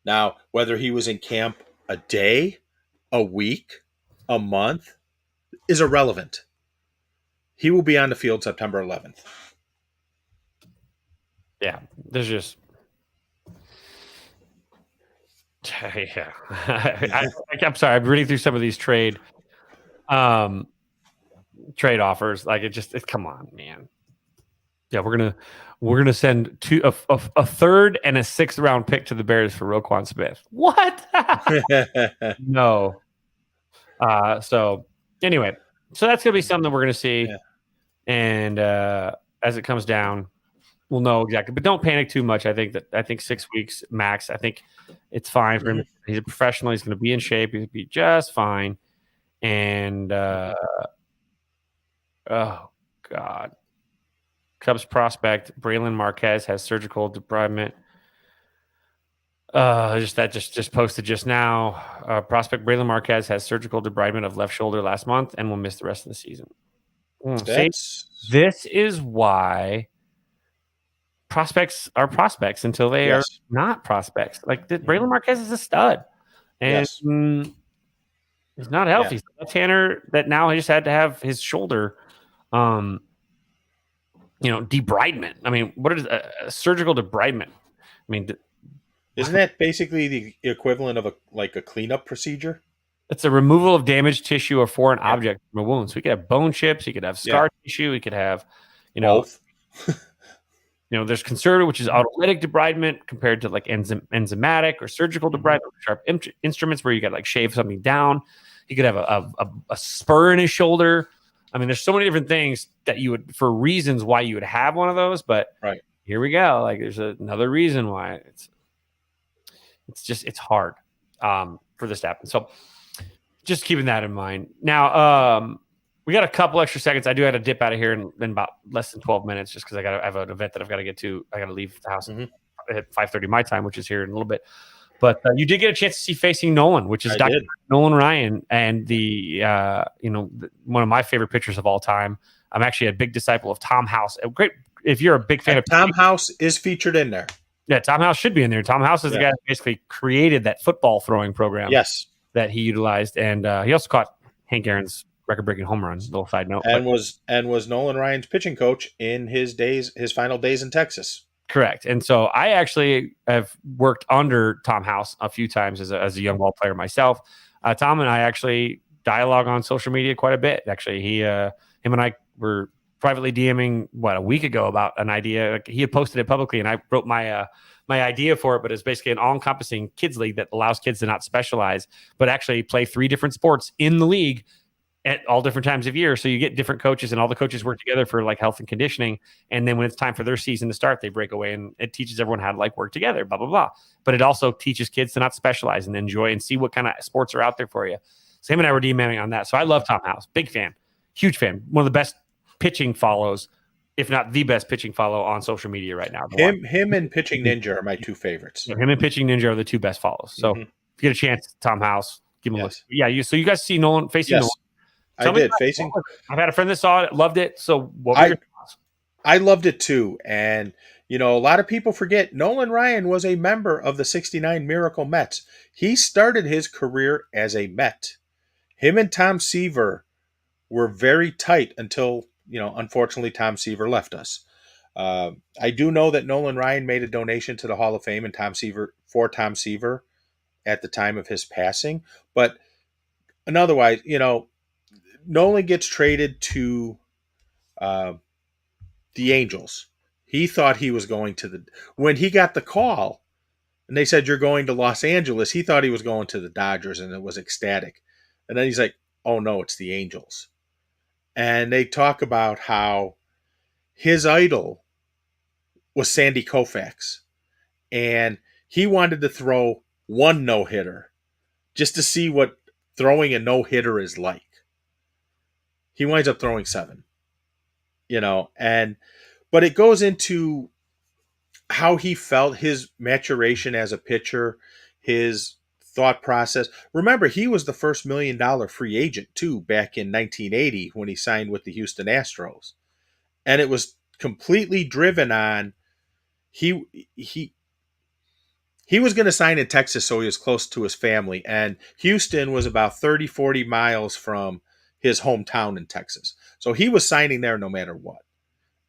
Now, whether he was in camp a day, a week, a month is irrelevant. He will be on the field September 11th. Yeah, there's just yeah. I'm sorry. I'm reading through some of these trade offers. Like, come on, man. Yeah, we're gonna send a third and a 6th round pick to the Bears for Roquan Smith. What? No. So anyway, that's gonna be something we're gonna see, and as it comes down, we'll know exactly. But don't panic too much. I think 6 weeks max. I think it's fine for him. He's a professional. He's going to be in shape. He's going to be just fine. And oh God, Cubs prospect Braylon Marquez has surgical debridement. Just posted just now. Prospect Braylon Marquez has surgical debridement of left shoulder last month and will miss the rest of the season. This is why prospects are prospects until they are not prospects. Like, Braylon Marquez is a stud, and he's not healthy. He's a left-hander that now he just had to have his shoulder, debridement. I mean, what is a surgical debridement? I mean, isn't that basically the equivalent of a cleanup procedure? It's a removal of damaged tissue or foreign object from a wound. So we could have bone chips, you could have scar tissue, we could have, both. There's conservative, which is autolytic debridement compared to like enzymatic or surgical debridement, sharp instruments where you got like shave something down. He could have a spur in his shoulder. I mean, there's so many different things that you would, for reasons why you would have one of those. But here we go. Like, there's another reason why it's hard for this to happen. So just keeping that in mind. Now, we got a couple extra seconds. I do have to dip out of here in about less than 12 minutes just because I have an event that I've got to get to. I got to leave the house at 5:30 my time, which is here in a little bit. But you did get a chance to see Facing Nolan, which is Dr. Nolan Ryan, and one of my favorite pitchers of all time. I'm actually a big disciple of Tom House. Great if you're a big fan of Tom House is featured in there. Yeah, Tom House should be in there. Tom House is the guy that basically created that football throwing program. Yes, that he utilized, and he also caught Hank Aaron's record-breaking home run. Little side note, and was Nolan Ryan's pitching coach in his final days in Texas. Correct. And so I actually have worked under Tom House a few times as a young ball player myself. Tom and I actually dialogue on social media quite a bit. Actually, him and I were privately DMing a week ago about an idea. Like, he had posted it publicly, and I wrote my idea for it. But it's basically an all-encompassing kids league that allows kids to not specialize, but actually play 3 different sports in the league at all different times of year. So you get different coaches, and all the coaches work together for like health and conditioning. And then when it's time for their season to start, they break away, and it teaches everyone how to like work together, blah, blah, blah. But it also teaches kids to not specialize and enjoy and see what kind of sports are out there for you. So him and I were DMing on that. So I love Tom House. Big fan, huge fan. One of the best pitching follows if not the best pitching follow on social media right now. Him and Pitching Ninja are my two favorites. Him and Pitching Ninja are the two best follows. So if you get a chance, Tom House, give him a look. Yeah, so you guys see Nolan facing Nolan. I did. Facing. I've had a friend that saw it, loved it. So what were your thoughts? I loved it too. And, a lot of people forget Nolan Ryan was a member of the 69 Miracle Mets. He started his career as a Met. Him and Tom Seaver were very tight until, unfortunately Tom Seaver left us. I do know that Nolan Ryan made a donation to the Hall of Fame and Tom Seaver at the time of his passing. But otherwise, Nolan gets traded to the Angels. He thought he was going to when he got the call and they said, you're going to Los Angeles, he thought he was going to the Dodgers and it was ecstatic. And then he's like, oh no, it's the Angels. And they talk about how his idol was Sandy Koufax. And he wanted to throw one no-hitter just to see what throwing a no-hitter is like. He winds up throwing 7. But it goes into how he felt, his maturation as a pitcher, his thought process. Remember, he was the first $1 million free agent too back in 1980 when he signed with the Houston Astros. And it was completely driven on he was going to sign in Texas so he was close to his family. And Houston was about 30, 40 miles from his hometown in Texas. So he was signing there no matter what.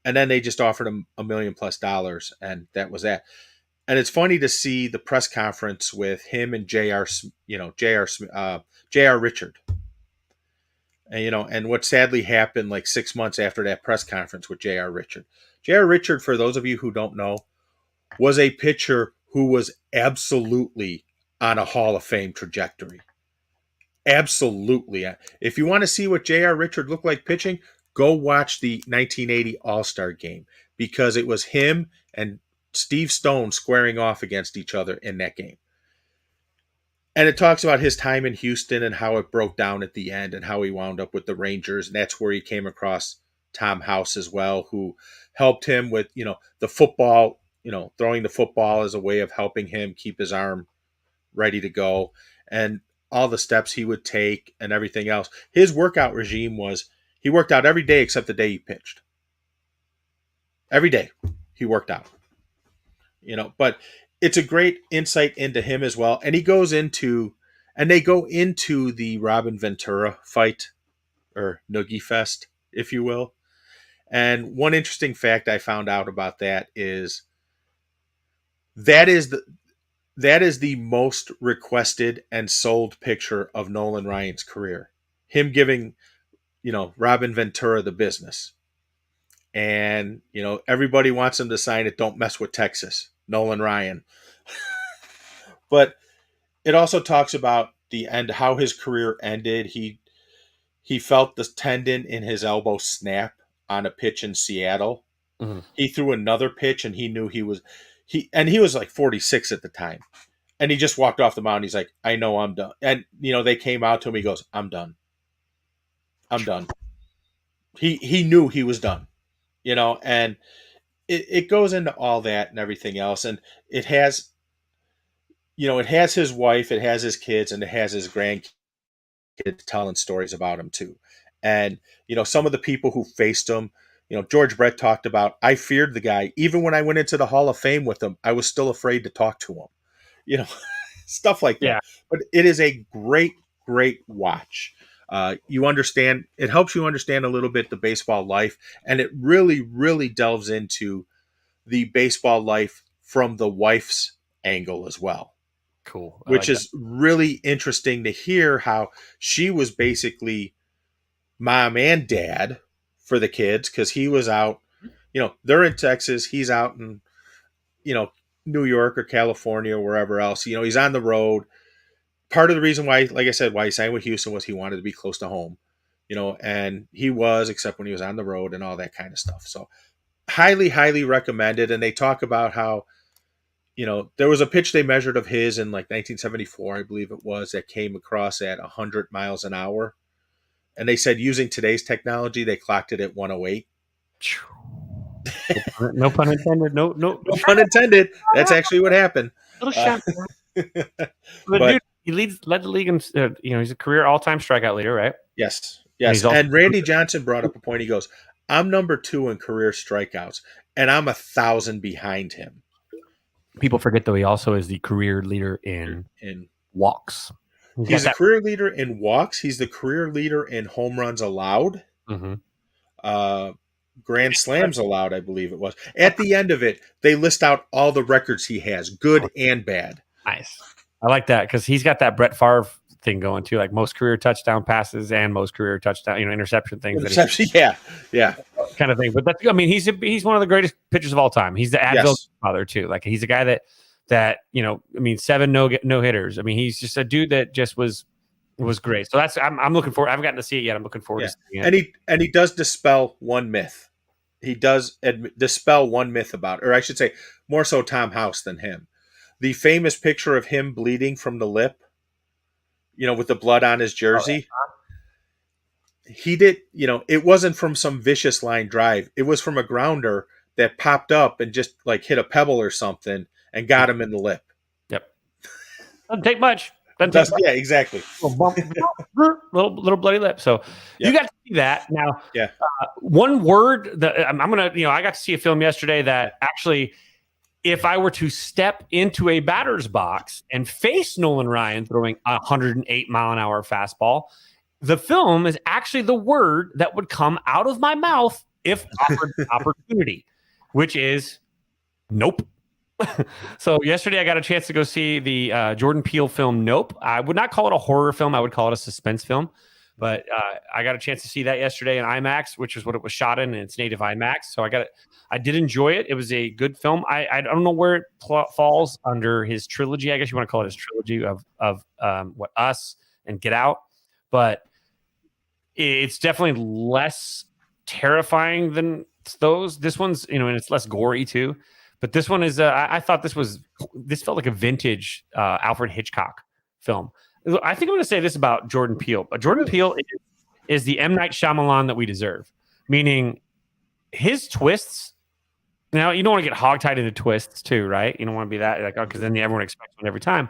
And then they just offered him $1 million+ and that was that. And it's funny to see the press conference with him and J.R. Richard. And, and what sadly happened like 6 months after that press conference with J.R. Richard. J.R. Richard, for those of you who don't know, was a pitcher who was absolutely on a Hall of Fame trajectory. Absolutely. If you want to see what J.R. Richard looked like pitching, go watch the 1980 All-Star game because it was him and Steve Stone squaring off against each other in that game. And it talks about his time in Houston and how it broke down at the end and how he wound up with the Rangers. And that's where he came across Tom House as well, who helped him with, the football, throwing the football as a way of helping him keep his arm ready to go and all the steps he would take and everything else. His workout regime was he worked out every day except the day he pitched. Every day he worked out. But it's a great insight into him as well. And they go into the Robin Ventura fight or Noogie Fest, if you will. And one interesting fact I found out about that is that is the most requested and sold picture of Nolan Ryan's career. Him giving, Robin Ventura the business. And, everybody wants him to sign it. Don't mess with Texas. Nolan Ryan. But it also talks about the end, how his career ended. He felt the tendon in his elbow snap on a pitch in Seattle. Mm-hmm. He threw another pitch and he knew he was like 46 at the time. And he just walked off the mound. He's like, I know I'm done. And, they came out to him. He goes, I'm done. I'm done. He knew he was done, and it goes into all that and everything else. And it has, it has his wife, it has his kids, and it has his grandkids telling stories about him too. And, some of the people who faced him, George Brett talked about, I feared the guy. Even when I went into the Hall of Fame with him, I was still afraid to talk to him, stuff like that. Yeah. But it is a great, great watch. You understand, it helps you understand a little bit the baseball life, and it really, really delves into the baseball life from the wife's angle as well. Cool. Which is really interesting to hear how she was basically mom and dad for the kids, because he was out, they're in Texas, he's out in, New York or California or wherever else. He's on the road. Part of the reason why, like I said, why he signed with Houston was he wanted to be close to home, and he was, except when he was on the road and all that kind of stuff. So highly, highly recommended. And they talk about how, there was a pitch they measured of his in like 1974, I believe it was, that came across at 100 miles an hour. And they said using today's technology, they clocked it at 108. No pun intended. No No pun intended. That's actually what happened. little shot. But But dude, he led the league in, he's a career all-time strikeout leader, right? yes. he's also- And Randy Johnson brought up a point. He goes, I'm number 2 in career strikeouts, and I'm 1,000 behind him. People forget, though, he also is the career leader in walks. He's a career leader in walks. He's the career leader in home runs allowed. Grand slams allowed, I believe it was. At the end of it, they list out all the records he has, good and bad. Nice. I like that because he's got that Brett Favre thing going too, like most career touchdown passes and most career touchdown, interception things. Interception, yeah, kind of thing. But that's, I mean, he's one of the greatest pitchers of all time. He's the Advil father too. Like he's a guy that 7 no hitters. I mean, he's just a dude that just was great. So that's I'm looking forward. I haven't gotten to see it yet. I'm looking forward to seeing it. And he does dispel one myth. He does dispel one myth about, or I should say, more so Tom House than him. The famous picture of him bleeding from the lip, with the blood on his jersey. He did, it wasn't from some vicious line drive. It was from a grounder that popped up and just like hit a pebble or something and got him in the lip. Yep. Doesn't take much. Yeah, exactly. Little bump, little bloody lip. So you got to see that. Now, one word that I'm going to, I got to see a film yesterday that actually, if I were to step into a batter's box and face Nolan Ryan throwing a 108 mile an hour fastball, the film is actually the word that would come out of my mouth if offered the opportunity, which is nope. So yesterday I got a chance to go see the Jordan Peele film Nope. I would not call it a horror film. I would call it a suspense film. But I got a chance to see that yesterday in IMAX, which is what it was shot in, and it's native IMAX. So I did enjoy it. It was a good film. I don't know where it falls under his trilogy. I guess you want to call it his trilogy of what Us and Get Out. But it's definitely less terrifying than those. This one's, and it's less gory too. But this one is, I thought this felt like a vintage Alfred Hitchcock film. I think I'm going to say this about Jordan Peele. But Jordan Peele is the M. Night Shyamalan that we deserve. Meaning his twists. Now, you don't want to get hogtied into twists too, right? You don't want to be that, like, because then everyone expects one every time.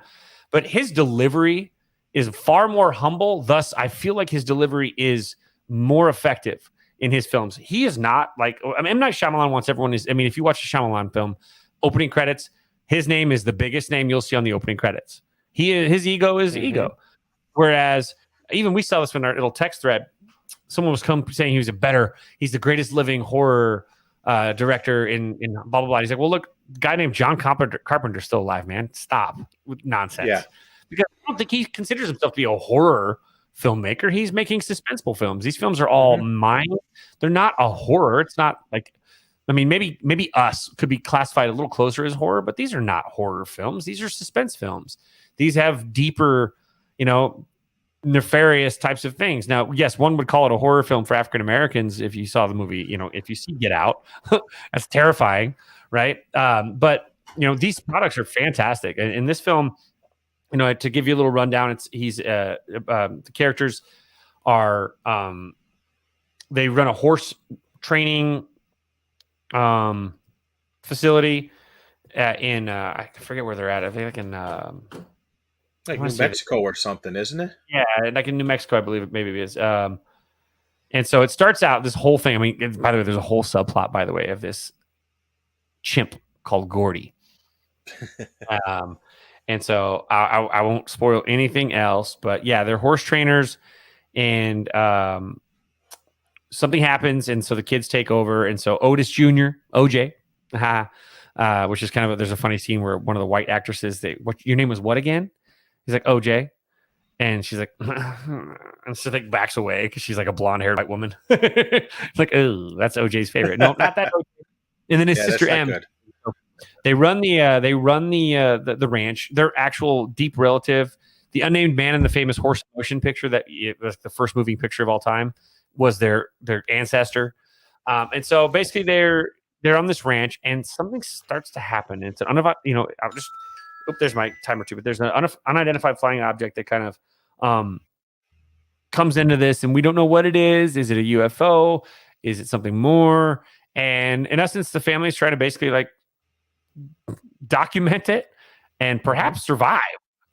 But his delivery is far more humble. Thus, I feel like his delivery is more effective in his films. He is not like, M. Night Shyamalan wants everyone is. I mean, if you watch a Shyamalan film, opening credits, his name is the biggest name you'll see on the opening credits. His ego is ego. Whereas even we saw this in our little text thread. Someone was saying he's the greatest living horror director in blah, blah, blah. He's like, well, look, a guy named John Carpenter's still alive, man. Stop with nonsense. Yeah. Because I don't think he considers himself to be a horror filmmaker. He's making suspenseful films. These films are all mine. They're not a horror. It's not like, I mean, maybe Us could be classified a little closer as horror, but these are not horror films. These are suspense films. These have deeper, nefarious types of things. Now, yes, one would call it a horror film for African Americans if you saw the movie, if you see Get Out. That's terrifying, right? But these products are fantastic. And in this film, to give you a little rundown, the characters are they run a horse training facility in I forget where they're at. I think in like New Mexico or something, isn't it? Yeah, like in New Mexico, I believe maybe it is. And so it starts out this whole thing. I mean, by the way, there's a whole subplot, by the way, of this chimp called Gordy. And so I won't spoil anything else, but yeah, they're horse trainers, and something happens, and so the kids take over, and so Otis Jr., OJ, which is kind of there's a funny scene where one of the white actresses, your name was what again? He's like, OJ. And she's like, and so like backs away because she's like a blonde haired white woman. It's like, oh, that's OJ's favorite. No, not that OJ. And then his sister M. They run the ranch. Their actual deep relative, the unnamed man in the famous Horse in Motion picture that was the first moving picture of all time, was their ancestor. And so basically they're on this ranch, and something starts to happen. It's an I'll just. There's my timer too, but there's an unidentified flying object that kind of comes into this, and we don't know what it is. Is it a UFO? Is it something more? And in essence, the family is trying to basically like document it and perhaps survive.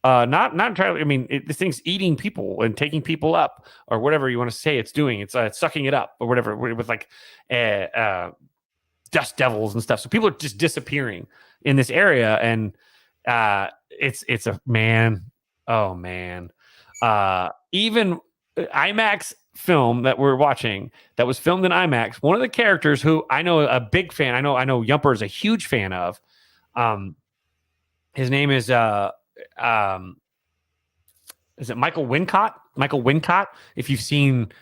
Not entirely. I mean, this thing's eating people and taking people up, or whatever you want to say it's doing. It's sucking it up, or whatever, with like dust devils and stuff. So people are just disappearing in this area, and it's a man. Oh man, even IMAX film that we're watching that was filmed in IMAX. One of the characters who I know a big fan. I know Yumper is a huge fan of. His name is it Michael Wincott? Michael Wincott. If you've seen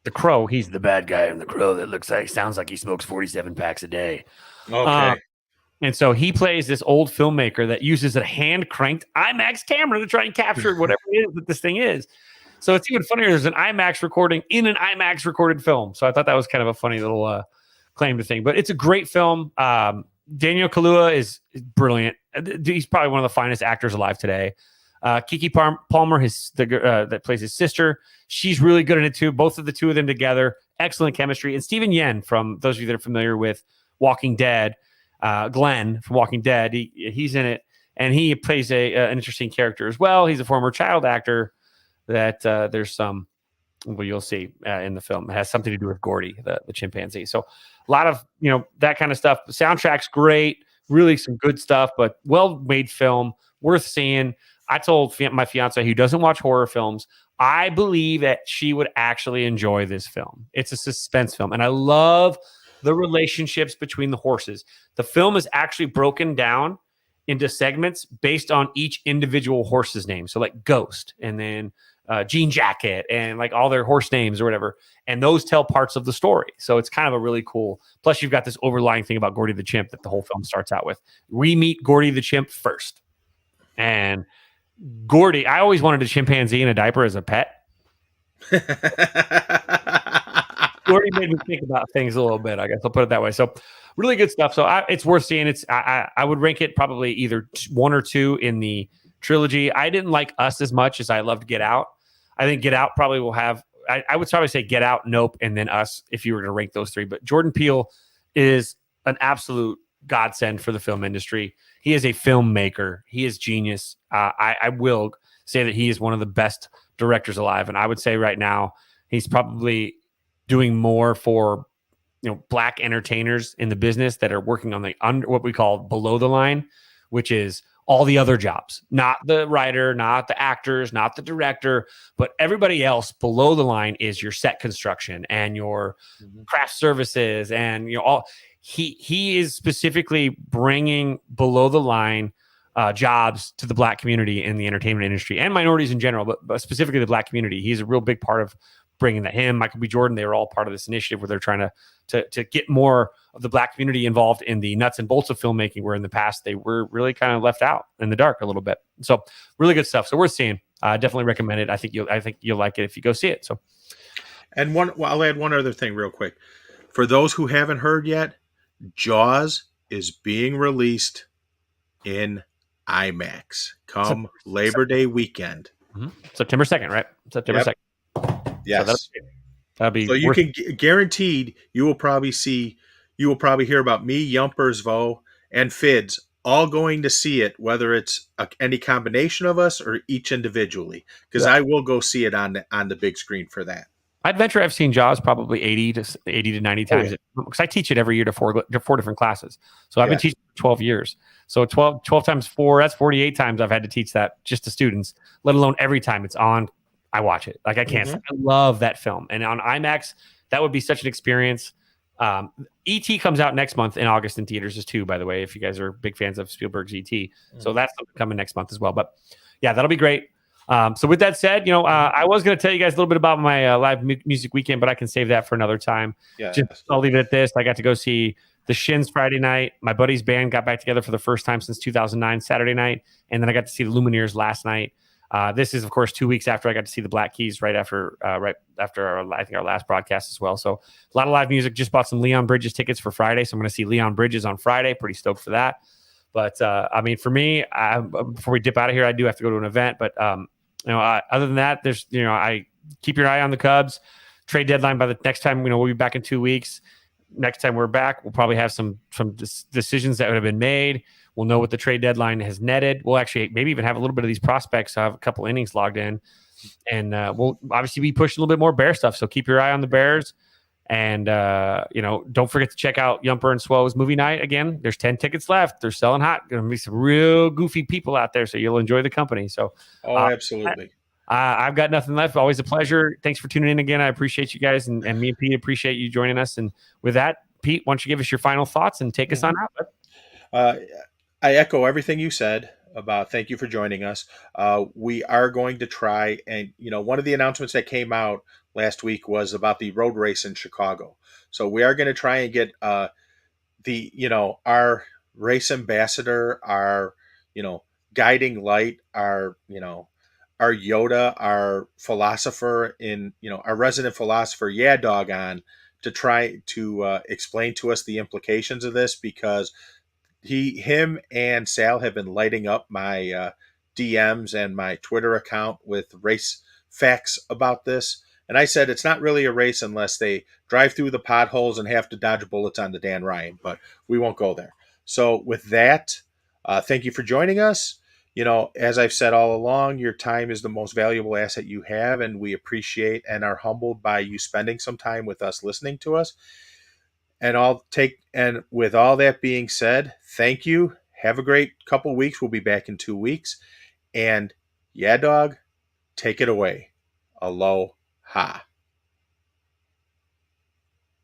The Crow, he's the bad guy in The Crow that sounds like he smokes 47 packs a day. Okay. And so he plays this old filmmaker that uses a hand cranked IMAX camera to try and capture whatever it is that this thing is. So it's even funnier. There's an IMAX recording in an IMAX recorded film. So I thought that was kind of a funny little claim to thing. But it's a great film. Daniel Kaluuya is brilliant. He's probably one of the finest actors alive today. Keke Palmer, that plays his sister, she's really good in it too. Both of the two of them together, excellent chemistry. And Steven Yeun, from those of you that are familiar with Walking Dead, Glenn from Walking Dead, he's in it, and he plays an interesting character as well. He's a former child actor that there's some, well, you'll see in the film. It has something to do with Gordy, the chimpanzee. So a lot of, that kind of stuff. The soundtrack's great, really some good stuff, but well-made film, worth seeing. I told my fiance, who doesn't watch horror films, I believe that she would actually enjoy this film. It's a suspense film, and I love the relationships between the horses. The film is actually broken down into segments based on each individual horse's name. So like Ghost, and then Jean Jacket, and like all their horse names or whatever. And those tell parts of the story. So it's kind of a really cool. Plus, you've got this overlying thing about Gordy the Chimp that the whole film starts out with. We meet Gordy the Chimp first. And Gordy, I always wanted a chimpanzee in a diaper as a pet. Gordy made me think about things a little bit, I guess I'll put it that way. So really good stuff. So it's worth seeing. I would rank it probably either 1 or 2 in the trilogy. I didn't like Us as much as I loved Get Out. I think Get Out probably will have, I would probably say Get Out, Nope, and then Us if you were to rank those 3. But Jordan Peele is an absolute godsend for the film industry. He is a filmmaker. He is genius. I will say that he is one of the best directors alive. And I would say right now, he's probably doing more for, black entertainers in the business that are working on what we call below the line, which is all the other jobs, not the writer, not the actors, not the director, but everybody else below the line is your set construction and your craft services. And, all he is specifically bringing below the line jobs to the black community in the entertainment industry and minorities in general, but specifically the black community. He's a real big part of bringing that. Him, Michael B. Jordan, they were all part of this initiative where they're trying to get more of the black community involved in the nuts and bolts of filmmaking, where in the past they were really kind of left out in the dark a little bit. So really good stuff. So worth seeing. Definitely recommend it. I think you'll like it if you go see it. So, and I'll add one other thing real quick. For those who haven't heard yet, Jaws is being released in IMAX come Labor Day weekend. September 2nd, right? September 2nd. Yes. So that'll be. So you can guaranteed you will probably hear about me, Yumpers, Vo, and Fids all going to see it, whether it's any combination of us or each individually, because I will go see it on the big screen for that. I'd venture I've seen Jaws probably 80 to 90 times because I teach it every year to four different classes. So I've been teaching for 12 years. So 12 times 4, that's 48 times I've had to teach that just to students, let alone every time it's on. I watch it. Like I can't. I love that film. And on IMAX, that would be such an experience. E.T. comes out next month in August in theaters too, by the way, if you guys are big fans of Spielberg's E.T. So that's coming next month as well. But yeah, that'll be great. So with that said, I was going to tell you guys a little bit about my live music weekend, but I can save that for another time. I'll leave it at this. I got to go see the Shins Friday night. My buddy's band got back together for the first time since 2009 Saturday night. And then I got to see the Lumineers last night. This is, of course, 2 weeks after I got to see the Black Keys right after our last broadcast as well. So a lot of live music. Just bought some Leon Bridges tickets for Friday. So I'm going to see Leon Bridges on Friday. Pretty stoked for that. But for me, before we dip out of here, I do have to go to an event. But other than that, there's I keep your eye on the Cubs. Trade deadline by the next time. We'll be back in 2 weeks. next time we're back, we'll probably have some decisions that would have been made. We'll know what the trade deadline has netted. We'll actually maybe even have a little bit of these prospects have a couple innings logged in, and we'll obviously be pushing a little bit more Bear stuff. So keep your eye on the Bears, and don't forget to check out Yumper and Swo's movie night again. There's 10 tickets left. They're selling hot. Going to be some real goofy people out there, so you'll enjoy the company. So, absolutely. I've got nothing left. Always a pleasure. Thanks for tuning in again. I appreciate you guys, and me and Pete appreciate you joining us. And with that, Pete, why don't you give us your final thoughts and take us on out? I echo everything you said about thank you for joining us. We are going to try, and one of the announcements that came out last week was about the road race in Chicago. So we are going to try and get our race ambassador, our guiding light, our Yoda, our philosopher our resident philosopher, Dog, on to try to explain to us the implications of this, because him and Sal have been lighting up my DMs and my Twitter account with race facts about this. And I said it's not really a race unless they drive through the potholes and have to dodge bullets on the Dan Ryan, but we won't go there. So with that, thank you for joining us. As I've said all along, your time is the most valuable asset you have, and we appreciate and are humbled by you spending some time with us, listening to us. And with all that being said, thank you. Have a great couple weeks. We'll be back in 2 weeks. And Dog, take it away. Aloha.